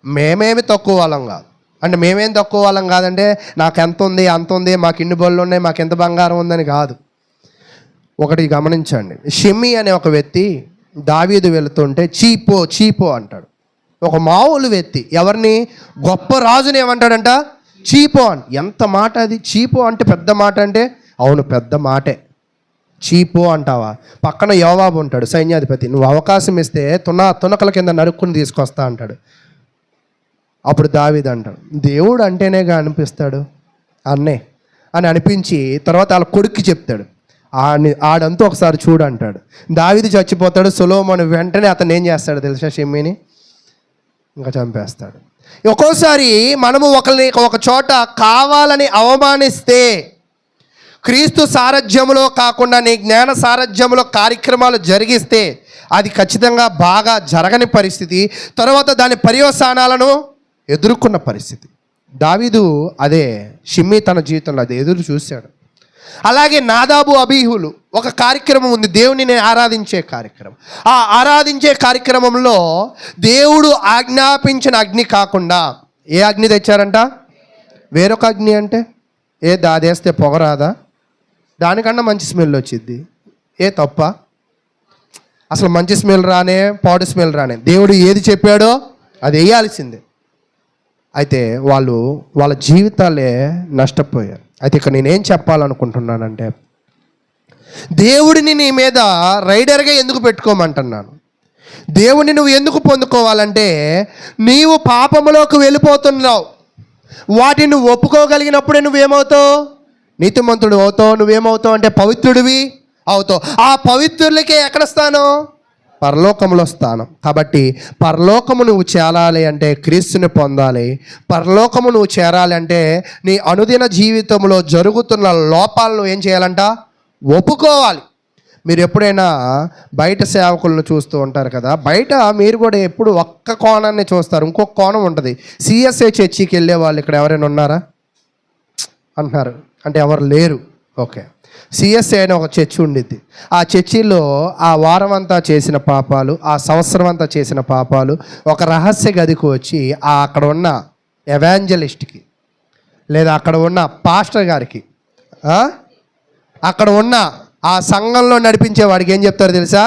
మేమేమి తక్కువ వాళ్ళం కాదు. అంటే మేమేం తక్కువ వాళ్ళం కాదంటే నాకు ఎంత ఉంది అంత ఉంది, మాకు ఇన్ని బళ్ళు ఉన్నాయి, మాకు ఎంత బంగారం ఉందని కాదు. ఒకటి గమనించండి. షిమ్మి అనే ఒక వ్యక్తి దావీదు వెళుతుంటే చీపో అంటాడు. ఒక మామూలు వ్యక్తి ఎవరిని? గొప్ప రాజుని ఏమంటాడంట? చీపో అని. ఎంత మాట అది! చీపో అంటే పెద్ద మాట అంటే అవును పెద్ద మాటే. చీపో అంటావా? పక్కన యోవాబు ఉంటాడు సైన్యాధిపతి. నువ్వు అవకాశం ఇస్తే తునకల కింద నరుక్కుని తీసుకొస్తా అంటాడు. అప్పుడు దావీదు అంటాడు, దేవుడు అంటేనేగా అనిపిస్తాడు అన్నే అని అనిపించి తర్వాత వాళ్ళ కొడుక్కి చెప్తాడు. ఆడంతా ఒకసారి చూడు అంటాడు. దావీదు చచ్చిపోతాడు. సొలొమోను వెంటనే అతను ఏం చేస్తాడు తెలుసా? షిమ్మీని ఇంకా చంపేస్తాడు. ఒక్కోసారి మనము ఒకరిని ఒక చోట కావాలని అవమానిస్తే, క్రీస్తు సారథ్యములో కాకుండా నీ జ్ఞాన సారథ్యములో కార్యక్రమాలు జరిగిస్తే అది ఖచ్చితంగా బాగా జరగని పరిస్థితి, తర్వాత దాని పర్యవసానాలను ఎదుర్కొన్న పరిస్థితి. దావీదు అదే షిమ్మీ తన జీవితంలో అది ఎదురు చూశాడు. అలాగే నాదాబు అబీహులు ఒక కార్యక్రమం ఉంది, దేవునిని ఆరాధించే కార్యక్రమం. ఆ ఆరాధించే కార్యక్రమంలో దేవుడు ఆజ్ఞాపించిన అగ్ని కాకుండా ఏ అగ్ని తెచ్చారంట? వేరొక అగ్ని. అంటే దాదేస్తే పొగరాదా? దానికన్నా మంచి స్మెల్ వచ్చింది. తప్ప? అసలు మంచి స్మెల్ రానే, పాడు స్మెల్ రానే. దేవుడు ఏది చెప్పాడో అది వేయాల్సిందే. అయితే వాళ్ళ జీవితాలే నష్టపోయారు. అయితే ఇక్కడ నేనేం చెప్పాలనుకుంటున్నానంటే, దేవుడిని నీ మీద రైడర్గా ఎందుకు పెట్టుకోమంటున్నాను? దేవుడిని నువ్వు ఎందుకు పొందుకోవాలంటే, నీవు పాపములోకి వెళ్ళిపోతున్నావు. వాటిని నువ్వు ఒప్పుకోగలిగినప్పుడే నువ్వేమవుతావు? నీతిమంతుడు అవుతావు. నువ్వేమవుతావు అంటే పవిత్రుడివి అవుతావు. ఆ పవిత్రులకే ఎక్కడ స్థానం? పరలోకములో స్థానం. కాబట్టి పరలోకము నువ్వు చేరాలి అంటే క్రీస్తుని పొందాలి. పరలోకము నువ్వు చేరాలి అంటే నీ అనుదిన జీవితంలో జరుగుతున్న లోపాలను ఏం చేయాలంట? ఒప్పుకోవాలి. మీరు ఎప్పుడైనా బయట సేవకులను చూస్తూ ఉంటారు కదా, బయట మీరు కూడా ఎప్పుడు ఒక్క కోణాన్ని చూస్తారు, ఇంకొక కోణం ఉంటుంది. సిఎస్ఐ చర్చికి వెళ్ళే వాళ్ళు ఇక్కడ ఎవరైనా ఉన్నారా అంటున్నారు అంటే ఎవరు లేరు. ఓకే, సిఎస్ఐ అనే ఒక చర్చి ఉండిద్ది. ఆ చర్చిలో ఆ వారం అంతా చేసిన పాపాలు, ఆ సంవత్సరం అంతా చేసిన పాపాలు ఒక రహస్య గదికి వచ్చి అక్కడ ఉన్న ఎవాంజలిస్ట్కి లేదా అక్కడ ఉన్న పాస్టర్ గారికి, అక్కడ ఉన్న ఆ సంఘంలో నడిపించే వాడికి ఏం చెప్తారు తెలుసా?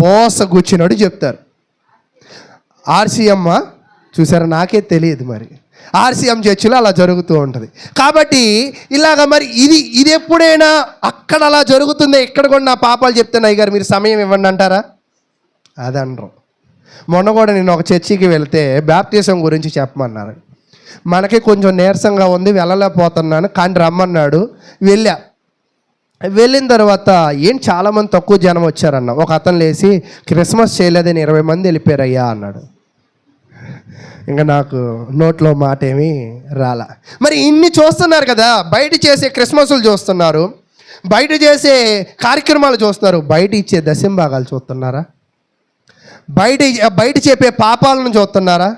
పోసగుచ్చినట్టు చెప్తారు. ఆర్సీఎం చూసారా? నాకే తెలియదు. మరి ఆర్సీఎం చర్చిలో అలా జరుగుతూ ఉంటుంది. కాబట్టి ఇలాగ మరి ఇది ఎప్పుడైనా అక్కడ అలా జరుగుతుంది, ఇక్కడ కూడా నా పాపాలు చెప్తున్నాయి గారు మీరు సమయం ఇవ్వండి అంటారా? అది అనరు. మొన్న కూడా నేను ఒక చర్చికి వెళ్తే బ్యాప్టిజం గురించి చెప్పమన్నారు. మనకి కొంచెం నీరసంగా ఉంది, వెళ్ళలేకపోతున్నాను, కానీ రమ్మన్నాడు. వెళ్ళిన తర్వాత చాలామంది తక్కువ జనం వచ్చారన్న. ఒక అతను లేచి క్రిస్మస్ చేయలేదని 20 మంది వెళ్ళిపోయారయ్యా అన్నాడు. ఇంకా నాకు నోట్లో మాట ఏమీ రాలా. మరి ఇన్ని చూస్తున్నారు కదా, బయట చేసే క్రిస్మస్లు చూస్తున్నారు, బయట చేసే కార్యక్రమాలు చూస్తున్నారు, బయట ఇచ్చే దశంభాగాలు చూస్తున్నారా? బయట చెప్పే పాపాలను చూస్తున్నారా?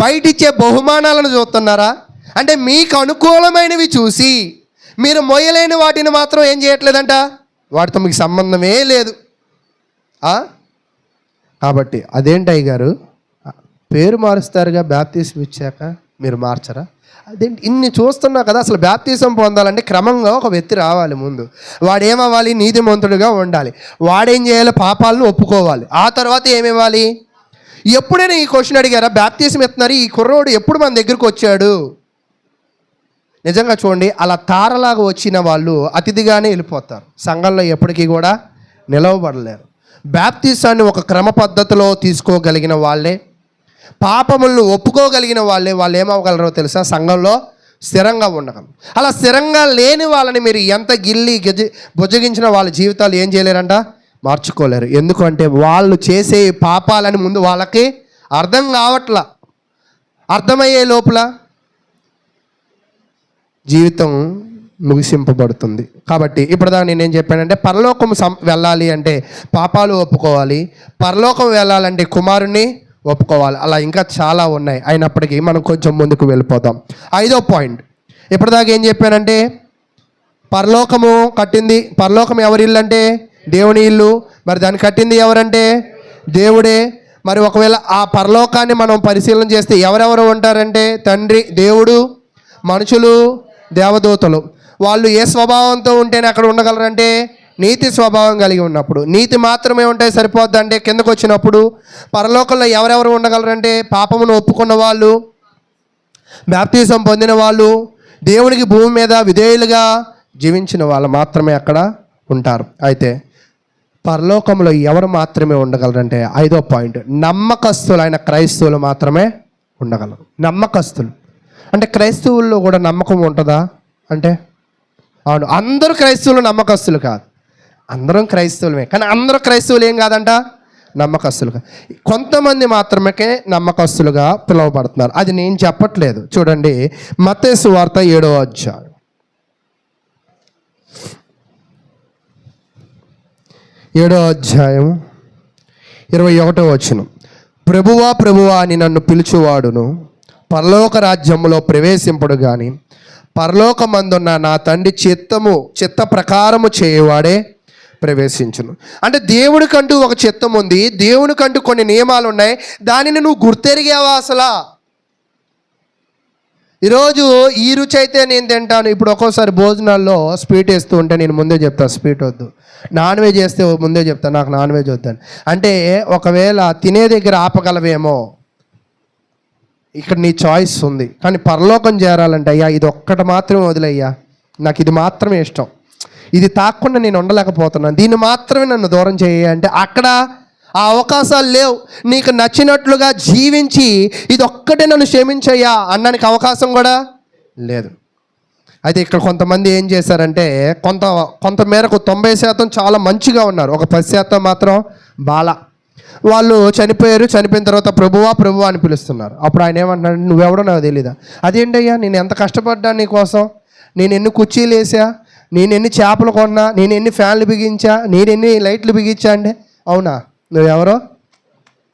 బయట ఇచ్చే బహుమానాలను చూస్తున్నారా? అంటే మీకు అనుకూలమైనవి చూసి మీరు మొయ్యలేని వాటిని మాత్రం ఏం చేయట్లేదంట, వాటితో మీకు సంబంధమే లేదు. కాబట్టి అదేంటి అయ్యగారు పేరు మారుస్తారుగా బ్యాప్టిజం ఇచ్చాక, మీరు మార్చరా? అదేంటి ఇన్ని చూస్తున్నా కదా. అసలు బ్యాప్టిజం పొందాలంటే క్రమంగా ఒక వ్యక్తి రావాలి. ముందు వాడేమవ్వాలి? నీతిమంతుడిగా ఉండాలి. వాడేం చేయాలి? పాపాలను ఒప్పుకోవాలి. ఆ తర్వాత ఏమివ్వాలి? ఎప్పుడైనా ఈ క్వశ్చన్ అడిగారా? బ్యాప్టిజం ఇస్తున్నారు, ఈ కుర్రోడు ఎప్పుడు మన దగ్గరకు వచ్చాడు? నిజంగా చూడండి, అలా తారలాగా వచ్చిన వాళ్ళు అతిథిగానే వెళ్ళిపోతారు. సంఘంలో ఎప్పటికీ కూడా నిలవబడలేరు. బ్యాప్టిజాన్ని ఒక క్రమ పద్ధతిలో తీసుకోగలిగిన వాళ్ళే, పాపములను ఒప్పుకోగలిగిన వాళ్ళు ఏమవ్వగలరో తెలుసా? సంఘంలో స్థిరంగా ఉండగలరు. అలా స్థిరంగా లేని వాళ్ళని మీరు ఎంత బుజ్జగించిన వాళ్ళ జీవితాలు ఏం చేయలేరంట? మార్చుకోలేరు. ఎందుకంటే వాళ్ళు చేసే పాపాలని ముందు వాళ్ళకి అర్థం కావట్లా. అర్థమయ్యే లోపల జీవితం ముగిసింపబడుతుంది. కాబట్టి ఇప్పటిదాకా నేనేం చెప్పానంటే, పరలోకం వెళ్ళాలి అంటే పాపాలు ఒప్పుకోవాలి, పరలోకం వెళ్ళాలంటే కుమారుణ్ణి ఒప్పుకోవాలి. అలా ఇంకా చాలా ఉన్నాయి. అయినప్పటికీ మనం కొంచెం ముందుకు వెళ్ళిపోతాం. 5వ పాయింట్, ఇప్పటిదాకా ఏం చెప్పానంటే, పరలోకం ఎవరి ఇల్లు అంటే దేవుని ఇల్లు. మరి దాన్ని కట్టింది ఎవరంటే దేవుడే. మరి ఒకవేళ ఆ పరలోకాన్ని మనం పరిశీలన చేస్తే ఎవరెవరు ఉంటారంటే తండ్రి, దేవుడు, మనుషులు, దేవదూతలు. వాళ్ళు ఏ స్వభావంతో ఉంటేనే అక్కడ ఉండగలరంటే నీతి స్వభావం కలిగి ఉన్నప్పుడు. నీతి మాత్రమే ఉంటే సరిపోద్ది అంటే కిందకు వచ్చినప్పుడు పరలోకంలో ఎవరెవరు ఉండగలరంటే పాపమును ఒప్పుకున్న వాళ్ళు, బాప్తిజం పొందిన వాళ్ళు, దేవునికి భూమి మీద విధేయులుగా జీవించిన వాళ్ళు మాత్రమే అక్కడ ఉంటారు. అయితే పరలోకంలో ఎవరు మాత్రమే ఉండగలరంటే 5వ పాయింట్, నమ్మకస్తులైన క్రైస్తవులు మాత్రమే ఉండగలరు. నమ్మకస్తులు అంటే క్రైస్తవుల్లో కూడా నమ్మకం ఉంటుందా అంటే? అవును, అందరూ క్రైస్తవులు నమ్మకస్తులు కాదు. అందరం క్రైస్తవులమే, కానీ అందరూ క్రైస్తవులు ఏం కాదంట, నమ్మకస్తులుగా. కొంతమంది మాత్రమే నమ్మకస్తులుగా పిలువబడుతున్నారు. అది నేను చెప్పట్లేదు. చూడండి, మత్తయి సువార్త 7వ అధ్యాయం 21వ వచనం. ప్రభువా ప్రభువా అని నన్ను పిలుచువాడును పరలోక రాజ్యములో ప్రవేశింపడు గాని పరలోకమందున్న నా తండ్రి చిత్త ప్రకారము చేయవాడే ప్రవేశించును. అంటే దేవుడికంటూ ఒక చిత్తం ఉంది, దేవునికంటూ కొన్ని నియమాలు ఉన్నాయి. దానిని నువ్వు గుర్తెరిగావా అసలా? ఈరోజు ఈ రుచి అయితే నేను తింటాను. ఇప్పుడు ఒక్కోసారి భోజనాల్లో స్వీట్ వేస్తూ ఉంటే నేను ముందే చెప్తాను స్వీట్ వద్దు, నాన్ వెజ్ వేస్తే ముందే చెప్తాను నాకు నాన్ వెజ్ వద్దని. అంటే ఒకవేళ తినే దగ్గర ఆపగలవేమో, ఇక్కడ నీ చాయిస్ ఉంది. కానీ పరలోకం చేరాలంటే అయ్యా ఇది ఒక్కటి మాత్రమే వదిలయ్యా, నాకు ఇది మాత్రమే ఇష్టం, ఇది తాకుండా నేను ఉండలేకపోతున్నాను, దీన్ని మాత్రమే నన్ను దూరం చేయ అంటే అక్కడ ఆ అవకాశాలు లేవు. నీకు నచ్చినట్లుగా జీవించి ఇది ఒక్కటే నన్ను క్షమించయ్యా అన్నానికి అవకాశం కూడా లేదు. అయితే ఇక్కడ కొంతమంది ఏం చేశారంటే కొంత మేరకు 90% చాలా మంచిగా ఉన్నారు, ఒక 10% మాత్రం వాళ్ళు చనిపోయారు. చనిపోయిన తర్వాత ప్రభువా ప్రభువా అని పిలుస్తున్నారు. అప్పుడు ఆయన ఏమంటున్నాడు, నువ్వెవడో నాకు తెలీదా? అదేంటయ్యా, నేను ఎంత కష్టపడ్డాను నీ కోసం, నేను ఎన్ని కుర్చీలు వేసా, నేను ఎన్ని చేపలు కొన్నా, నేను ఎన్ని ఫ్యాన్లు బిగించా, నేను ఎన్ని లైట్లు బిగించా అంటే అవునా, నువ్వెవరో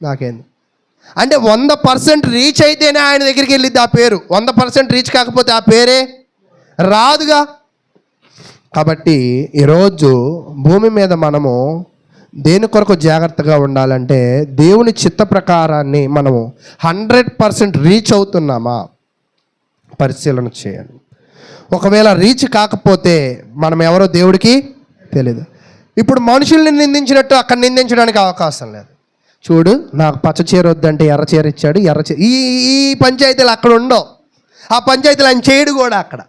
నాకేంది అంటే 100% రీచ్ అయితేనే ఆయన దగ్గరికి వెళ్ళిద్ది ఆ పేరు. 100% రీచ్ కాకపోతే ఆ పేరే రాదుగా. కాబట్టి ఈరోజు భూమి మీద మనము దేని కొరకు జాగ్రత్తగా ఉండాలంటే దేవుని చిత్త ప్రకారాన్ని మనము 100% రీచ్ అవుతున్నామా పరిశీలన చేయండి. ఒకవేళ రీచ్ కాకపోతే మనం ఎవరో దేవుడికి తెలియదు. ఇప్పుడు మనుషుల్ని నిందించినట్టు అక్కడ నిందించడానికి అవకాశం లేదు. చూడు, నాకు పచ్చ చీర వద్దంటే ఎర్ర చీర ఇచ్చాడు, ఎర్ర చీర. ఈ పంచాయతీలు అక్కడ ఉండవు, ఆ పంచాయతీలు ఆయన చేయడు కూడా అక్కడ.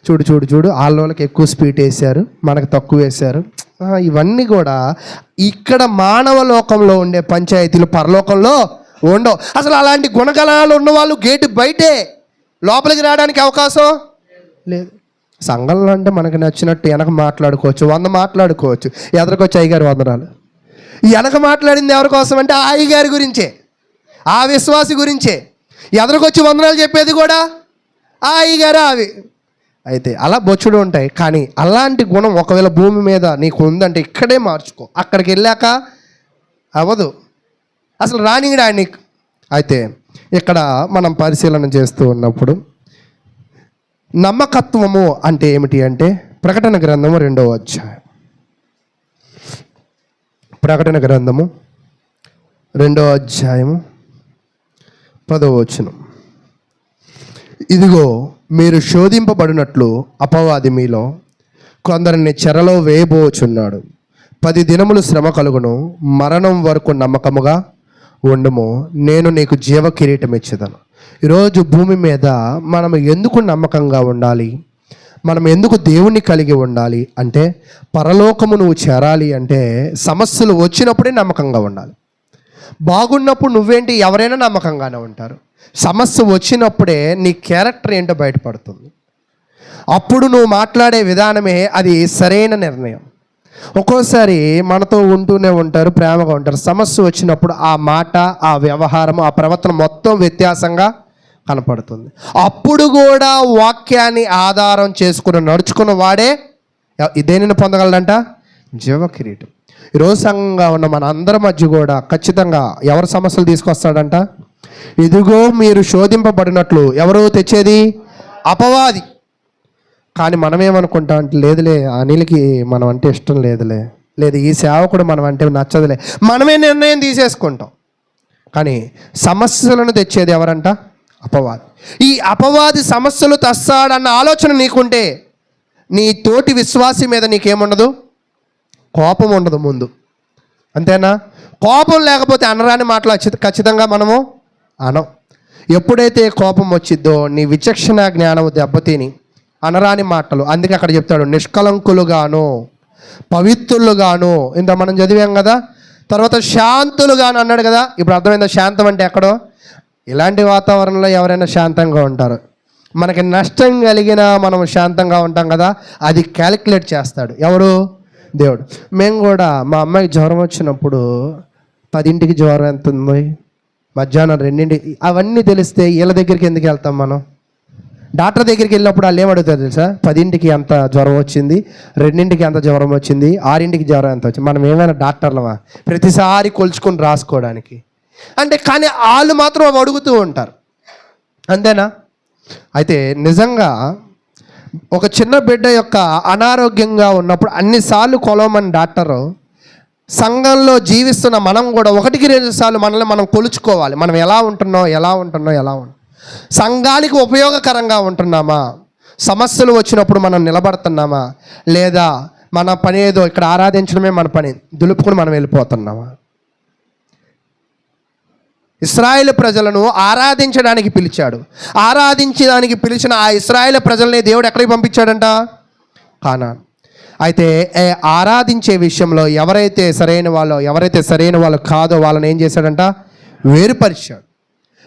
చూడు చూడు చూడు, వాళ్ళకి ఎక్కువ స్పీడ్ వేశారు, మనకు తక్కువ వేశారు. ఇవన్నీ కూడా ఇక్కడ మానవ లోకంలో ఉండే పంచాయతీలు పరలోకంలో ఉండవు. అసలు అలాంటి గుణగణాలు ఉన్నవాళ్ళు గేటు బయటే, లోపలికి రావడానికి అవకాశం లేదు. సంఘంలో అంటే మనకు నచ్చినట్టు వెనక మాట్లాడుకోవచ్చు, 100 మాట్లాడుకోవచ్చు. ఎదరికొచ్చి అయ్యగారు వందనాలు. వెనక మాట్లాడింది ఎవరి కోసం అంటే ఆ అయ్యగారి గురించే, ఆ విశ్వాసి గురించే. ఎదరికొచ్చి వందనాలు చెప్పేది కూడా ఆ అయ్యగారు అవి. అయితే అలా బొచ్చుడు ఉంటాయి. కానీ అలాంటి గుణం ఒకవేళ భూమి మీద నీకు ఉందంటే ఇక్కడే మార్చుకో, అక్కడికి వెళ్ళాక అవ్వదు, అసలు రానింగడా నీకు. అయితే ఇక్కడ మనం పరిశీలన చేస్తూ ఉన్నప్పుడు నమ్మకత్వము అంటే ఏమిటి అంటే ప్రకటన గ్రంథము 2వ అధ్యాయం, ప్రకటన గ్రంథము 2వ అధ్యాయము 10వ వచనం. ఇదిగో మీరు శోధింపబడినట్లు అపవాది మీలో కొందరిని చెరలో వేయబోచున్నాడు. 10 దినములు శ్రమ కలుగును, మరణం వరకు నమ్మకముగా ఉండుము, నేను నీకు జీవ కిరీటం ఇచ్చేదను. ఈరోజు భూమి మీద మనం ఎందుకు నమ్మకంగా ఉండాలి, మనం ఎందుకు దేవుణ్ణి కలిగి ఉండాలి అంటే పరలోకము నువ్వు చేరాలి అంటే సమస్యలు వచ్చినప్పుడే నమ్మకంగా ఉండాలి. బాగున్నప్పుడు నువ్వేంటి, ఎవరైనా నమ్మకంగానే ఉంటారు. సమస్య వచ్చినప్పుడే నీ క్యారెక్టర్ ఏంటో బయటపడుతుంది. అప్పుడు నువ్వు మాట్లాడే విధానమే అది సరైన నిర్ణయం. ఒక్కోసారి మనతో ఉంటూనే ఉంటారు, ప్రేమగా ఉంటారు. సమస్య వచ్చినప్పుడు ఆ మాట, ఆ వ్యవహారం, ఆ ప్రవర్తన మొత్తం వ్యత్యాసంగా కనపడుతుంది. అప్పుడు కూడా వాక్యాన్ని ఆధారం చేసుకుని నడుచుకున్న వాడే దేనిని పొందగలడంట, జీవ కిరీటం. ఈరోజు సంఘంగా ఉన్న మన అందరి మధ్య కూడా ఖచ్చితంగా ఎవరు సమస్యలు తీసుకొస్తాడంట, ఇదిగో మీరు శోధింపబడినట్లు. ఎవరు తెచ్చేది? అపవాది. కానీ మనమేమనుకుంటాం అంటే లేదులే, అనిల్కి మనం అంటే ఇష్టం లేదులే, లేదు ఈ సేవకుడు మనం అంటే నచ్చదులే, మనమే నిర్ణయం తీసేసుకుంటాం. కానీ సమస్యలను తెచ్చేది ఎవరంట? అపవాది. ఈ అపవాది సమస్యలు తెస్తాడన్న ఆలోచన నీకుంటే నీ తోటి విశ్వాసి మీద నీకేముండదు, కోపం ఉండదు ముందు. అంతేనా? కోపం లేకపోతే అనరాని మాటలు ఖచ్చితంగా మనము అనం. ఎప్పుడైతే కోపం వచ్చిద్దో నీ విచక్షణ జ్ఞానము దెబ్బతిని అనరాని మాటలు. అందుకే అక్కడ చెప్తాడు నిష్కలంకులుగాను పవిత్రులుగాను, ఇంత మనం చదివాం కదా. తర్వాత శాంతులుగాను అన్నాడు కదా. ఇప్పుడు అర్థమైందా శాంతం అంటే ఎక్కడో? ఇలాంటి వాతావరణంలో ఎవరైనా శాంతంగా ఉంటారు. మనకి నష్టం కలిగినా మనం శాంతంగా ఉంటాం కదా, అది క్యాలిక్యులేట్ చేస్తాడు ఎవరు? దేవుడు. మేము కూడా మా అమ్మాయికి జ్వరం వచ్చినప్పుడు 10ంటికి జ్వరం ఎంత ఉంది, మధ్యాహ్నం 2ంటికి, అవన్నీ తెలిస్తే వీళ్ళ దగ్గరికి ఎందుకు వెళ్తాం మనం? డాక్టర్ దగ్గరికి వెళ్ళినప్పుడు వాళ్ళు ఏమడుగుతారు తెలుసా? 10ంటికి ఎంత జ్వరం వచ్చింది, 2ంటికి ఎంత జ్వరం వచ్చింది, 6ంటికి జ్వరం ఎంత వచ్చింది. మనం ఏమైనా డాక్టర్లమా ప్రతిసారి కొలుచుకొని రాసుకోవడానికి? అంటే కానీ వాళ్ళు మాత్రం అవి అడుగుతూ ఉంటారు, అంతేనా? అయితే నిజంగా ఒక చిన్న బిడ్డ యొక్క అనారోగ్యంగా ఉన్నప్పుడు అన్నిసార్లు కొలవమని డాక్టరు, సంఘంలో జీవిస్తున్న మనం కూడా 1-2 సార్లు మనల్ని మనం కొలుచుకోవాలి. మనం ఎలా ఉంటున్నాం, సంఘానికి ఉపయోగకరంగా ఉంటున్నామా, సమస్యలు వచ్చినప్పుడు మనం నిలబడుతున్నామా, లేదా మన పని ఏదో ఇక్కడ ఆరాధించడమే మన పని దులుపుకుని మనం వెళ్ళిపోతున్నామా? ఇశ్రాయేలు ప్రజలను ఆరాధించడానికి పిలిచాడు. ఆరాధించడానికి పిలిచిన ఆ ఇశ్రాయేలు ప్రజల్ని దేవుడు ఎక్కడికి పంపించాడంట? కానాన్. అయితే ఆరాధించే విషయంలో ఎవరైతే సరైన వాళ్ళు కాదో వాళ్ళని ఏం చేశాడంట? వేరుపరిచాడు.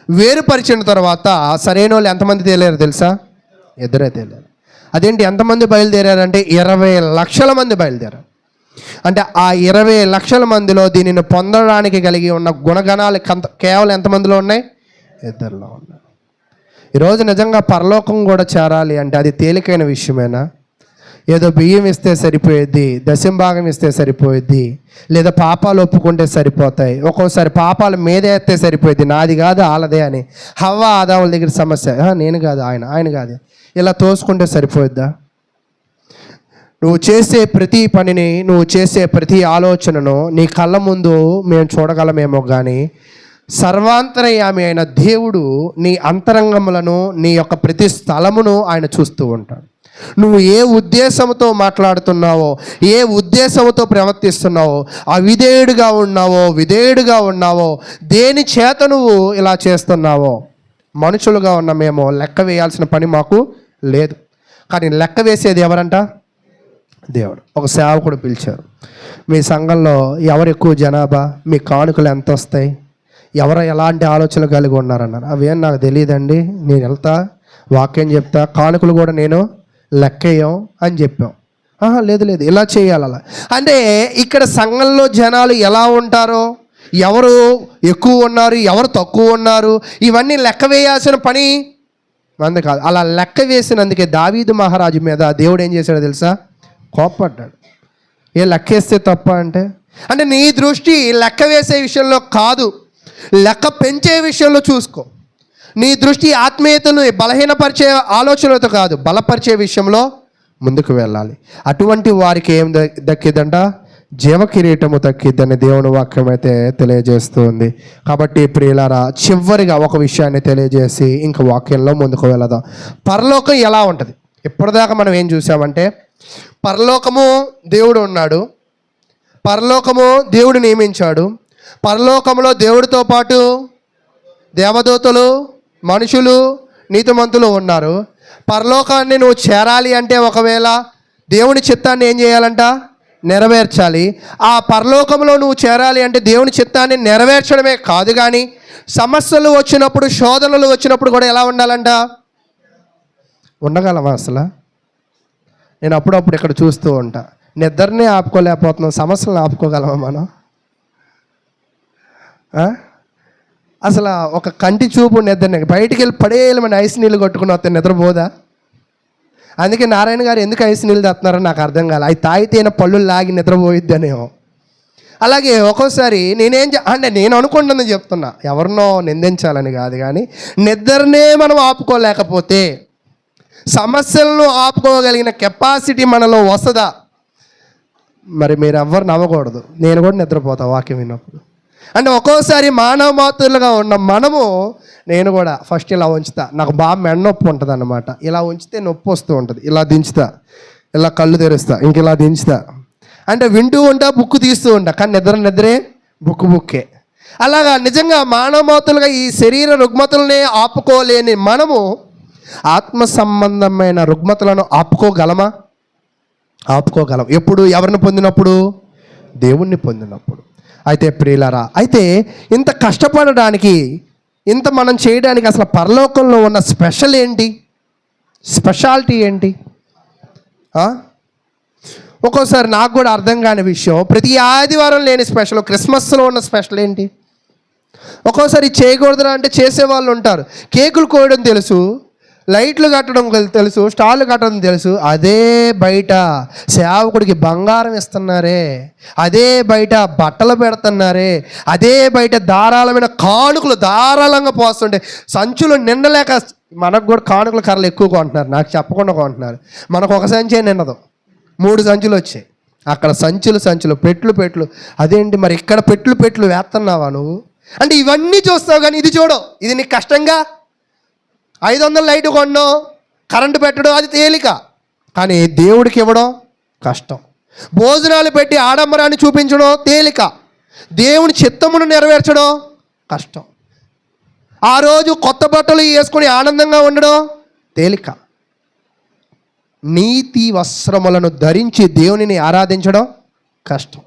వేరుపరిచిన తర్వాత సరైన వాళ్ళు ఎంతమంది తేలేరు తెలుసా? ఇద్దరే తేలేరు. అదేంటి, ఎంతమంది బయలుదేరారంటే 20 లక్షల మంది బయలుదేరారు. అంటే ఆ 20 లక్షల మందిలో దీనిని పొందడానికి కలిగి ఉన్న గుణగణాలు కేవలం ఎంతమందిలో ఉన్నాయి? ఇద్దరిలో ఉన్నాయి. ఈరోజు నిజంగా పరలోకం కూడా చేరాలి అంటే అది తేలికైన విషయమేనా? ఏదో బియ్యం ఇస్తే సరిపోయేది, దశంభాగం ఇస్తే సరిపోయేది, లేదా పాపాలు ఒప్పుకుంటే సరిపోతాయి. ఒక్కోసారి పాపాలు మీదే ఎత్తే సరిపోయేది, నాది కాదు వాళ్ళదే అని. హవ్వ ఆదాముల దగ్గర సమస్య, నేను కాదు ఆయన కాదు, ఇలా తోసుకుంటే సరిపోయిద్దా? నువ్వు చేసే ప్రతి పనిని, నువ్వు చేసే ప్రతి ఆలోచనను నీ కళ్ళ ముందు మేము చూడగలమేమో కానీ సర్వాంతర్యామి అయిన దేవుడు నీ అంతరంగములను, నీ యొక్క ప్రతి స్థలమును ఆయన చూస్తూ ఉంటాడు. నువ్వు ఏ ఉద్దేశంతో మాట్లాడుతున్నావో, ఏ ఉద్దేశంతో ప్రవర్తిస్తున్నావో, విధేయుడిగా ఉన్నావో, దేని చేత నువ్వు ఇలా చేస్తున్నావో, మనుషులుగా ఉన్న మేము లెక్క వేయాల్సిన పని మాకు లేదు. కానీ లెక్క వేసేది ఎవరంట? దేవుడు. ఒక సేవకుడు పిలిచారు, మీ సంఘంలో ఎవరు ఎక్కువ జనాభా, మీ కానుకలు ఎంత వస్తాయి, ఎవరు ఎలాంటి ఆలోచనలు కలిగి ఉన్నారన్నారు. అవేం నాకు తెలియదండి, నేను వెళ్తా వాక్యం చెప్తా, కానుకలు కూడా నేను లెక్కేయం అని చెప్పాం. లేదు ఇలా చేయాలి. అలా అంటే ఇక్కడ సంఘంలో జనాలు ఎలా ఉంటారో, ఎవరు ఎక్కువ ఉన్నారు, ఎవరు తక్కువ ఉన్నారు, ఇవన్నీ లెక్క వేయాల్సిన పని మంది కాదు. అలా లెక్క వేసినందుకే దావీదు మహారాజు మీద దేవుడు ఏం చేశాడో తెలుసా? కోప్పడ్డాడు. లెక్కేస్తే తప్ప అంటే నీ దృష్టి లెక్క వేసే విషయంలో కాదు, లెక్క పెంచే విషయంలో చూసుకో. నీ దృష్టి ఆత్మీయతను బలహీనపరిచే ఆలోచనలతో కాదు, బలపరిచే విషయంలో ముందుకు వెళ్ళాలి. అటువంటి వారికి ఏం దక్కిద్దంట? జీవకిరీటము దక్కిద్దని దేవుని వాక్యం అయితే తెలియజేస్తుంది. కాబట్టి ప్రియులారా, చివరిగా ఒక విషయాన్ని తెలియజేసి ఇంకా వాక్యంలో ముందుకు వెళదాం. పరలోకం ఎలా ఉంటుంది? ఇప్పటిదాకా మనం ఏం చూసామంటే, పరలోకము దేవుడు ఉన్నాడు, పరలోకము దేవుడు నియమించాడు, పరలోకంలో దేవుడితో పాటు దేవదూతలు, మనుషులు, నీతిమంతులు ఉన్నారు. పరలోకాన్ని నువ్వు చేరాలి అంటే ఒకవేళ దేవుని చిత్తాన్ని ఏం చేయాలంట? నెరవేర్చాలి. ఆ పరలోకంలో నువ్వు చేరాలి అంటే దేవుని చిత్తాన్ని నెరవేర్చడమే కాదు, కానీ సమస్యలు వచ్చినప్పుడు, శోధనలు వచ్చినప్పుడు కూడా ఎలా ఉండాలంట? ఉండగలమా అసలు? నేను అప్పుడప్పుడు ఇక్కడ చూస్తూ ఉంటా, నిద్రనే ఆపుకోలేకపోతున్నాం, సమస్యలను ఆపుకోగలమా మనం? అసలు ఒక కంటి చూపు నిద్రని బయటికి వెళ్ళి పడేయాలని ఐస్ నీళ్ళు కొట్టుకుని వస్తే నిద్రపోదా? అందుకే నారాయణ గారు ఎందుకు ఐస్ నీళ్ళు తెస్తున్నారో నాకు అర్థం కాదు. అవి తాగితేనే పళ్ళు లాగి నిద్రపోయిద్ది అనేమో. అలాగే ఒక్కోసారి నేను అనుకుంటుందని చెప్తున్నా, ఎవరినో నిందించాలని కాదు, కానీ నిద్రనే మనం ఆపుకోలేకపోతే సమస్యలను ఆపుకోగలిగిన కెపాసిటీ మనలో వస్తుందా? మరి మీరు ఎవ్వరు నవ్వకూడదు, నేను కూడా నిద్రపోతా వాక్యం విన్నప్పుడు. ఒక్కోసారి మానవ మాతృలుగా ఉన్న మనము, నేను కూడా ఫస్ట్ ఇలా ఉంచుతా, నాకు బాగా మెడ నొప్పి ఉంటుంది అన్నమాట, ఇలా ఉంచితే నొప్పి వస్తూ ఉంటుంది, ఇలా దించుతా, ఇలా కళ్ళు తెరుస్తా, ఇంక ఇలా దించుతా, వింటూ ఉంటా, బుక్ తీస్తూ ఉంటా, కానీ నిద్రే బుక్కే. అలాగా నిజంగా మానవ మాతృలుగా ఈ శరీర రుగ్మతలనే ఆపుకోలేని మనము ఆత్మ సంబంధమైన రుగ్మతలను ఆపుకోగలమా? ఆపుకోగలం. ఎప్పుడు? ఎవరిని పొందినప్పుడు? దేవుణ్ణి పొందినప్పుడు. అయితే ప్రియులారా, అయితే ఇంత కష్టపడడానికి, ఇంత మనం చేయడానికి అసలు పరలోకంలో ఉన్న స్పెషల్ ఏంటి? స్పెషాలిటీ ఏంటి? ఒక్కోసారి నాకు కూడా అర్థం కాని విషయం, ప్రతి ఆదివారం లేని స్పెషల్ క్రిస్మస్లో ఉన్న స్పెషల్ ఏంటి? ఒక్కోసారి చేయకూడదురా అంటే చేసేవాళ్ళు ఉంటారు. కేకులు కోయడం తెలుసు, లైట్లు కట్టడం తెలుసు, స్టార్లు కట్టడం తెలుసు. అదే బయట సేవకుడికి బంగారం ఇస్తున్నారే, అదే బయట బట్టలు పెడుతున్నారే, అదే బయట ధారాళమైన కానుకలు ధారాళంగా పోస్తుంటే సంచులు నిండలేక, మనకు కూడా కానుకల కర్రలు ఎక్కువ కొంటున్నారు, నాకు చెప్పకుండా కొంటున్నారు. మనకు ఒక సంచే నిండదు, 3 సంచులు వచ్చాయి. అక్కడ సంచులు పెట్లు. అదేంటి మరి ఇక్కడ పెట్లు వేస్తున్నావా నువ్వు అంటే? ఇవన్నీ చూస్తావు కానీ ఇది చూడవు. ఇది నీకు కష్టంగా 500 లైట్ కొనడం, కరెంటు పెట్టడం అది తేలిక, కానీ దేవుడికి ఇవ్వడం కష్టం. భోజనాలు పెట్టి ఆడంబరాన్ని చూపించడం తేలిక, దేవుని చిత్తమును నెరవేర్చడం కష్టం. ఆ రోజు కొత్త బట్టలు వేసుకొని ఆనందంగా ఉండడం తేలిక. నీతి వస్త్రములను ధరించి దేవునిని ఆరాధించడం కష్టం.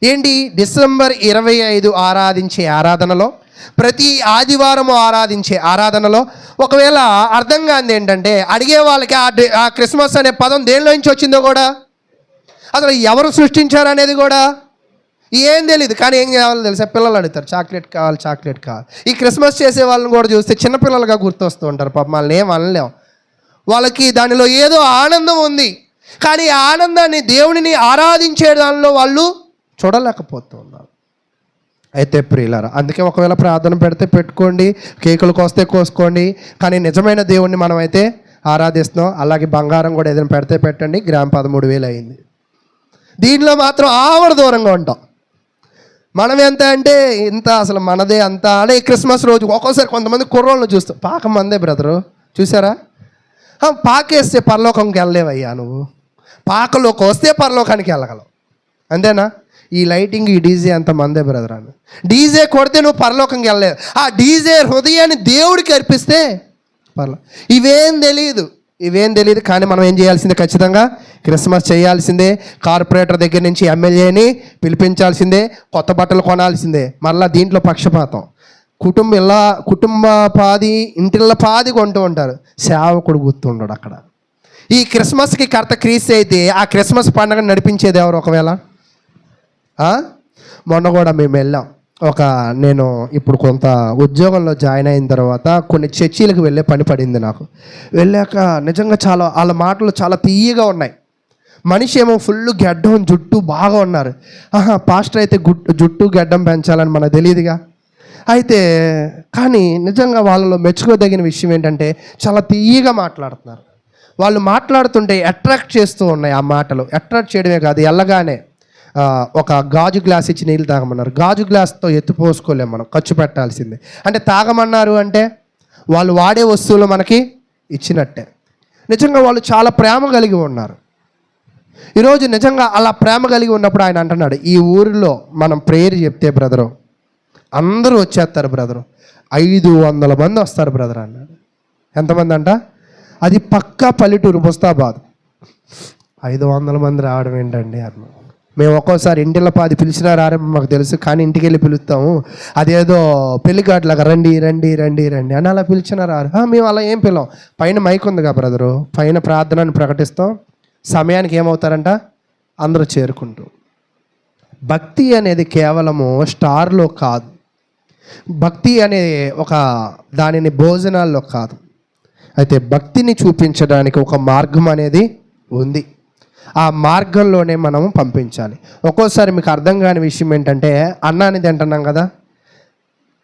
ఏంటి? డిసెంబర్ 25 ఆరాధించే ఆరాధనలో, ప్రతి ఆదివారము ఆరాధించే ఆరాధనలో ఒకవేళ అర్థం కానిది ఏంటంటే, అడిగే వాళ్ళకి ఆ క్రిస్మస్ అనే పదం దేనిలో నుంచి వచ్చిందో కూడా, అసలు ఎవరు సృష్టించారు అనేది కూడా ఏం తెలియదు. కానీ ఏం కావాలో తెలుసా? పిల్లలు అడుగుతారు, చాక్లెట్ కావాలి. ఈ క్రిస్మస్ చేసే వాళ్ళని కూడా చూస్తే చిన్నపిల్లలుగా గుర్తొస్తూ ఉంటారు. పాపం వాళ్ళని ఏం అనలేం, వాళ్ళకి దానిలో ఏదో ఆనందం ఉంది, కానీ ఆ ఆనందాన్ని దేవునిని ఆరాధించే దానిలో వాళ్ళు చూడలేకపోతూ ఉన్నారు. అయితే ప్రియులారా, అందుకే ఒకవేళ ప్రార్థన పెడితే పెట్టుకోండి, కేకులు కోస్తే కోసుకోండి, కానీ నిజమైన దేవుణ్ణి మనం అయితే ఆరాధిస్తున్నాం. అలాగే బంగారం కూడా ఏదైనా పెడితే పెట్టండి, గ్రామ్ 13,000 అయింది. దీనిలో మాత్రం ఆవిడ దూరంగా ఉంటాం. మనం ఎంత అంటే ఇంత, అసలు మనదే అంత అంటే క్రిస్మస్ రోజు ఒక్కోసారి కొంతమంది కుర్రోళ్ళను చూస్తాం, పాకం మందే బ్రదరు చూసారా, పాకేస్తే పరలోకంకి వెళ్ళలేవయ్యా నువ్వు, పాకలోకి వస్తే పరలోకానికి వెళ్ళగలవు, అంతేనా? ఈ లైటింగ్, ఈ డీజే అంత మందే బ్రదర్ అని, డీజే కొడితే నువ్వు పరలోకంకి వెళ్ళలేవు. ఆ డీజే హృదయాన్ని దేవుడికి అర్పిస్తే ఇవేం తెలియదు. కానీ మనం ఏం చేయాల్సిందే? ఖచ్చితంగా క్రిస్మస్ చేయాల్సిందే. కార్పొరేటర్ దగ్గర నుంచి ఎమ్మెల్యేని పిలిపించాల్సిందే, కొత్త బట్టలు కొనాల్సిందే. మళ్ళీ దీంట్లో పక్షపాతం, కుటుంబ పాది, ఇంటిళ్ళ పాది కొంటూ ఉంటారు, సేవకుడు గుర్తుండడు అక్కడ. ఈ క్రిస్మస్కి కర్త క్రీస్తు అయితే ఆ క్రిస్మస్ పండుగ నడిపించేది ఎవరు? ఒకవేళ మొన్న కూడా మేము వెళ్ళాం. నేను ఇప్పుడు కొంత ఉద్యోగంలో జాయిన్ అయిన తర్వాత కొన్ని చర్చిలకు వెళ్ళే పని పడింది నాకు. వెళ్ళాక నిజంగా చాలా వాళ్ళ మాటలు చాలా తీయగా ఉన్నాయి. మనిషి ఏమో ఫుల్ గెడ్డం, జుట్టు బాగా ఉన్నారు. పాస్టర్ అయితే జుట్టు గెడ్డం పెంచాలని మనకు తెలియదుగా. అయితే కానీ నిజంగా వాళ్ళలో మెచ్చుకోదగిన విషయం ఏంటంటే చాలా తీయగా మాట్లాడుతున్నారు. వాళ్ళు మాట్లాడుతుంటే అట్రాక్ట్ చేస్తూ ఉన్నాయి ఆ మాటలు. అట్రాక్ట్ చేయడమే కాదు, ఎల్లగానే ఒక గాజు గ్లాస్ ఇచ్చి నీళ్ళు తాగమన్నారు. గాజు గ్లాస్తో ఎత్తుపోసుకోలేము, మనం ఖర్చు పెట్టాల్సిందే. అంటే తాగమన్నారు అంటే వాళ్ళు వాడే వస్తువులు మనకి ఇచ్చినట్టే. నిజంగా వాళ్ళు చాలా ప్రేమ కలిగి ఉన్నారు. ఈరోజు నిజంగా అలా ప్రేమ కలిగి ఉన్నప్పుడు ఆయన అంటున్నాడు, ఈ ఊరిలో మనం ప్రేయర్ చెప్తే బ్రదరు అందరూ వచ్చేస్తారు బ్రదరు, 500 మంది వస్తారు బ్రదర్ అన్నాడు. ఎంతమంది అంట? అది పక్కా పల్లెటూరు, ముస్తాబాద్. 500 మంది రావడం ఏంటండి అన్న. మేము ఒక్కోసారి ఇంటిలో పాది పిలిచినా రారేమో మాకు తెలుసు, కానీ ఇంటికి వెళ్ళి పిలుస్తాము. అదేదో పెళ్ళికాట్లాగా రండి అని అలా పిలిచినా రారు. మేము అలా ఏం పిలవం. పైన మైక్ ఉందిగా బ్రదరు, పైన ప్రార్థనని ప్రకటిస్తాం. సమయానికి ఏమవుతారంట? అందరూ చేరుకుంటూ. భక్తి అనేది కేవలము స్టార్లో కాదు, భక్తి అనే దానిని భోజనాల్లో కాదు. అయితే భక్తిని చూపించడానికి ఒక మార్గం అనేది ఉంది. ఆ మార్గంలోనే మనం పంపించాలి. ఒక్కోసారి మీకు అర్థం కాని విషయం ఏంటంటే, అన్నాన్ని తింటున్నాం కదా,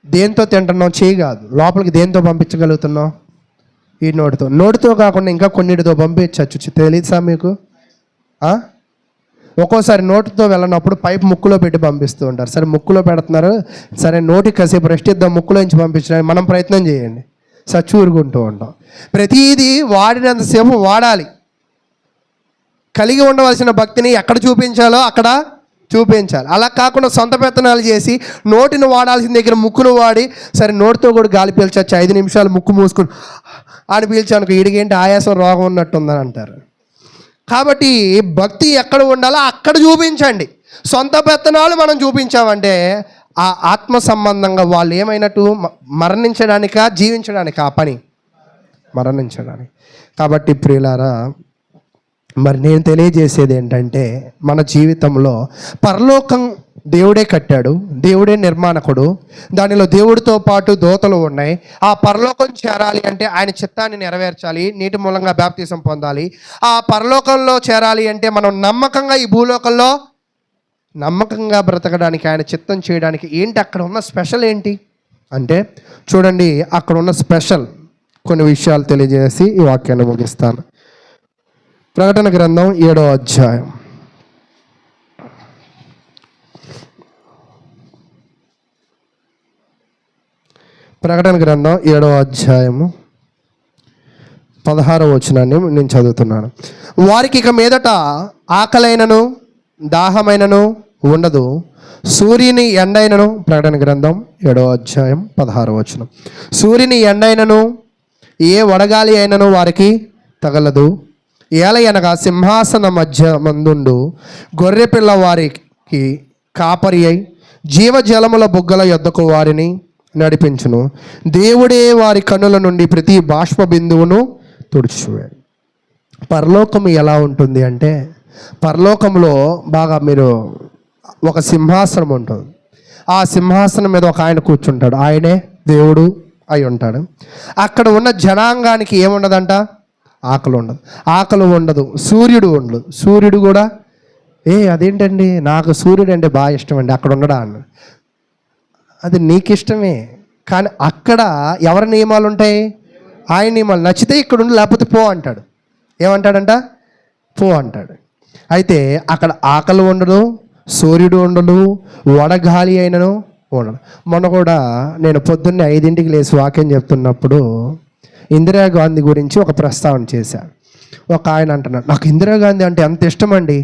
దేంతో తింటున్నాం? చేయి కాదు, లోపలికి దేంతో పంపించగలుగుతున్నాం? ఈ నోటితో కాకుండా ఇంకా కొన్నిటితో పంపించవచ్చు. తెలుసా మీకు? ఒక్కోసారి నోటితో వెళ్ళినప్పుడు పైపు ముక్కులో పెట్టి పంపిస్తూ ఉంటారు. సరే ముక్కులో పెడుతున్నారు, సరే నోటికి కాసేపు రెస్ట్ ఇద్దాం, ముక్కులో నుంచి పంపించడానికి మనం ప్రయత్నం చేయండి. సచ్చూరుకుంటూ ఉంటాం. ప్రతిదీ వాడినంతసేపు వాడాలి. కలిగి ఉండవలసిన భక్తిని ఎక్కడ చూపించాలో అక్కడ చూపించాలి. అలా కాకుండా సొంత పెత్తనాలు చేసి నోటిని వాడాల్సిన దగ్గర ముక్కును వాడి, సరే నోటితో కూడా గాలి పీల్చచ్చు, 5 నిమిషాలు ముక్కు మూసుకుని ఆడి పీల్చానుకో, ఈడికేంటి ఆయాసం రోగం ఉన్నట్టుందని అంటారు. కాబట్టి భక్తి ఎక్కడ ఉండాలో అక్కడ చూపించండి. సొంత పెత్తనాలు మనం చూపించామంటే ఆ ఆత్మ సంబంధంగా వాళ్ళు ఏమైనట్టు? మరణించడానికా జీవించడానికా? ఆ పని మరణించడానికి. కాబట్టి ప్రియులారా, మరి నేను తెలియజేసేది ఏంటంటే, మన జీవితంలో పరలోకం దేవుడే కట్టాడు, దేవుడే నిర్మాణకుడు. దానిలో దేవుడితో పాటు దూతలు ఉన్నాయి. ఆ పరలోకం చేరాలి అంటే ఆయన చిత్తాన్ని నెరవేర్చాలి, నీటి మూలంగా బాప్తిసం పొందాలి. ఆ పరలోకంలో చేరాలి అంటే మనం నమ్మకంగా ఈ భూలోకంలో నమ్మకంగా బ్రతకడానికి, ఆయన చిత్తం చేయడానికి ఏంటి అక్కడ ఉన్న స్పెషల్ ఏంటి అంటే, చూడండి అక్కడ ఉన్న స్పెషల్ కొన్ని విషయాలు తెలియజేసి ఈ వాక్యాన్ని ముగిస్తాను. ప్రకటన గ్రంథం 7వ అధ్యాయం. ప్రకటన గ్రంథం 7వ అధ్యాయము 16వ వచనాన్ని నేను చదువుతున్నాను. వారికి ఇక మీదట ఆకలైనను దాహమైనను ఉండదు, సూర్యుని ఎండైనను, ప్రకటన గ్రంథం 7వ అధ్యాయం 16వ వచనం, సూర్యుని ఎండైనను ఏ వడగాలి అయినను వారికి తగలదు. ఏలయనగా సింహాసన మధ్య మందుండు గొర్రెపిల్ల వారికి కాపరి అయి జీవజలముల బుగ్గల యొద్దకు వారిని నడిపించును. దేవుడే వారి కన్నుల నుండి ప్రతి బాష్ప బిందువును తుడుచువేడు. పరలోకం ఎలా ఉంటుంది అంటే, పరలోకంలో బాగా మీరు ఒక సింహాసనం ఉంటుంది. ఆ సింహాసనం మీద ఒక ఆయన కూర్చుంటాడు, ఆయనే దేవుడు అయి ఉంటాడు. అక్కడ ఉన్న జనాంగానికి ఏముండదంట, ఆకలి ఉండదు. ఆకలి ఉండదు, సూర్యుడు ఉండదు. సూర్యుడు కూడా అదేంటండి, నాకు సూర్యుడు అంటే బాగా ఇష్టం అండి, అక్కడ ఉండడా అన్న. అది నీకు ఇష్టమే, కానీ అక్కడ ఎవరి నియమాలు ఉంటాయి, ఆయన నియమాలు. నచ్చితే ఇక్కడ ఉండి, లేకపోతే పో అంటాడు. ఏమంటాడంట, పో అంటాడు. అయితే అక్కడ ఆకలి ఉండదు, సూర్యుడు ఉండదు, వడగాలి అయినను ఉండదు. మొన్న కూడా నేను పొద్దున్నే 5ంటికి లేచి వాక్యం చెప్తున్నప్పుడు ఇందిరాగాంధీ గురించి ఒక ప్రస్తావన చేశాను. ఒక ఆయన అంటున్నాడు, నాకు ఇందిరాగాంధీ అంటే ఎంత ఇష్టం అండి,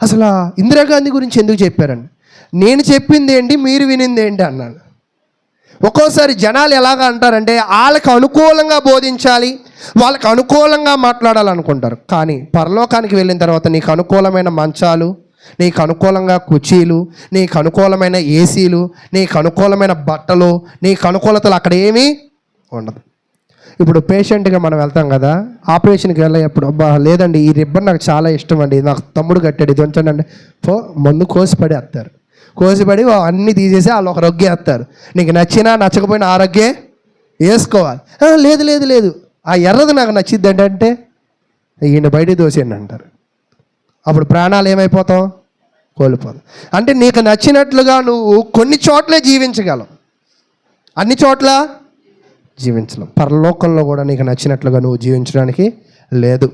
అసలు ఇందిరాగాంధీ గురించి ఎందుకు చెప్పారండి, నేను చెప్పింది ఏంటి, మీరు వినింది ఏంటి అన్నాను. ఒక్కోసారి జనాలు ఎలాగ అంటారంటే, వాళ్ళకి అనుకూలంగా బోధించాలి, వాళ్ళకి అనుకూలంగా మాట్లాడాలనుకుంటారు. కానీ పరలోకానికి వెళ్ళిన తర్వాత నీకు అనుకూలమైన మంచాలు, నీకు అనుకూలంగా కుర్చీలు, నీకు అనుకూలమైన ఏసీలు, నీకు అనుకూలమైన బట్టలు, నీకు అనుకూలతలు అక్కడ ఏమీ ఉండదు. ఇప్పుడు పేషెంట్గా మనం వెళ్తాం కదా, ఆపరేషన్కి వెళ్ళేటప్పుడు, అబ్బా లేదండి ఈ రిబ్బన్ నాకు చాలా ఇష్టం అండి, నాకు తమ్ముడు కట్టాడు, ఇది ఉంచండి అంటే మందు కోసిపడి వేస్తారు. కోసిపడి అన్నీ తీసేసి వాళ్ళు ఒక రొగ్గే వేస్తారు. నీకు నచ్చినా నచ్చకపోయినా ఆ రొగ్గే వేసుకోవాలి. లేదు లేదు లేదు ఆ ఎర్రది నాకు నచ్చిద్ది అంటే ఈయన బయట దోసేయండి అంటారు. అప్పుడు ప్రాణాలు ఏమైపోతాం, కోల్పోతాం. అంటే నీకు నచ్చినట్లుగా నువ్వు కొన్ని చోట్లే జీవించగలవు, అన్ని చోట్ల జీవించలేం. పరలోకంలో కూడా నీకు నచ్చినట్లుగా నువ్వు జీవించడానికి లేదు.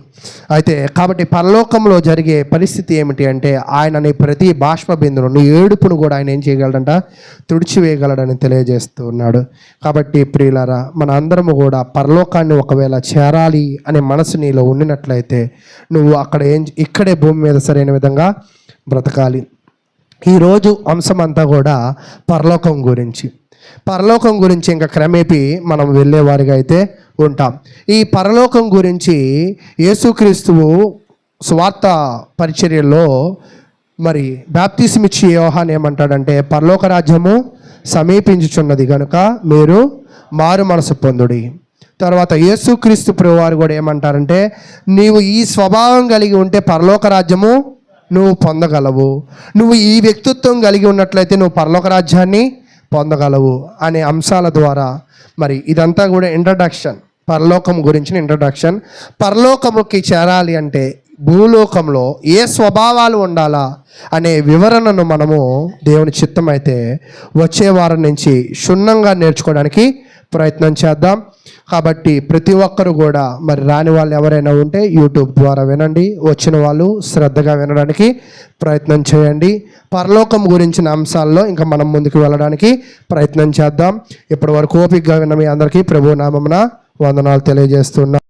అయితే కాబట్టి పరలోకంలో జరిగే పరిస్థితి ఏమిటి అంటే, ఆయన నీ ప్రతి బాష్ప బిందును, నీ ఏడుపును కూడా ఆయన ఏం చేయగలడంట, తుడిచివేయగలడని తెలియజేస్తూ ఉన్నాడు. కాబట్టి ప్రియులారా, మన అందరము కూడా పరలోకాన్ని ఒకవేళ చేరాలి అనే మనసు నీలో ఉండినట్లయితే నువ్వు అక్కడ ఇక్కడే భూమి మీద సరైన విధంగా బ్రతకాలి. ఈరోజు అంశం అంతా కూడా పరలోకం గురించి. పరలోకం గురించి ఇంకా క్రమేపీ మనం వెళ్ళేవారిగా అయితే ఉంటాం. ఈ పరలోకం గురించి యేసుక్రీస్తువు సువార్త పరిచర్యలో మరి బాప్తిస్మిచ్చి యోహాన్ ఏమంటాడంటే, పరలోక రాజ్యము సమీపించుచున్నది కనుక మీరు మారు మనసు పొందుడి. తర్వాత యేసుక్రీస్తు ప్రభువారు కూడా ఏమంటారంటే, నీవు ఈ స్వభావం కలిగి ఉంటే పరలోక రాజ్యము నువ్వు పొందగలవు, నువ్వు ఈ వ్యక్తిత్వం కలిగి ఉన్నట్లయితే నువ్వు పరలోక రాజ్యాన్ని పొందగలవు అనే అంశాల ద్వారా మరి ఇదంతా కూడా ఇంట్రడక్షన్, పరలోకం గురించిన ఇంట్రడక్షన్. పరలోకముకి చేరాలి అంటే భూలోకంలో ఏ స్వభావాలు ఉండాలా అనే వివరణను మనము దేవుని చిత్తం అయితే వచ్చే వారం నుంచి క్షుణ్ణంగా నేర్చుకోవడానికి ప్రయత్నం చేద్దాం. కాబట్టి ప్రతి ఒక్కరు కూడా మరి రాని వాళ్ళు ఎవరైనా ఉంటే యూట్యూబ్ ద్వారా వినండి, వచ్చిన వాళ్ళు శ్రద్ధగా వినడానికి ప్రయత్నం చేయండి. పరలోకం గురించిన అంశాల్లో ఇంకా మనం ముందుకు వెళ్ళడానికి ప్రయత్నం చేద్దాం. ఇప్పటి వరకు ఓపికగా విన్న మీ అందరికీ ప్రభు నామమున వందనాలు తెలియజేస్తున్నా.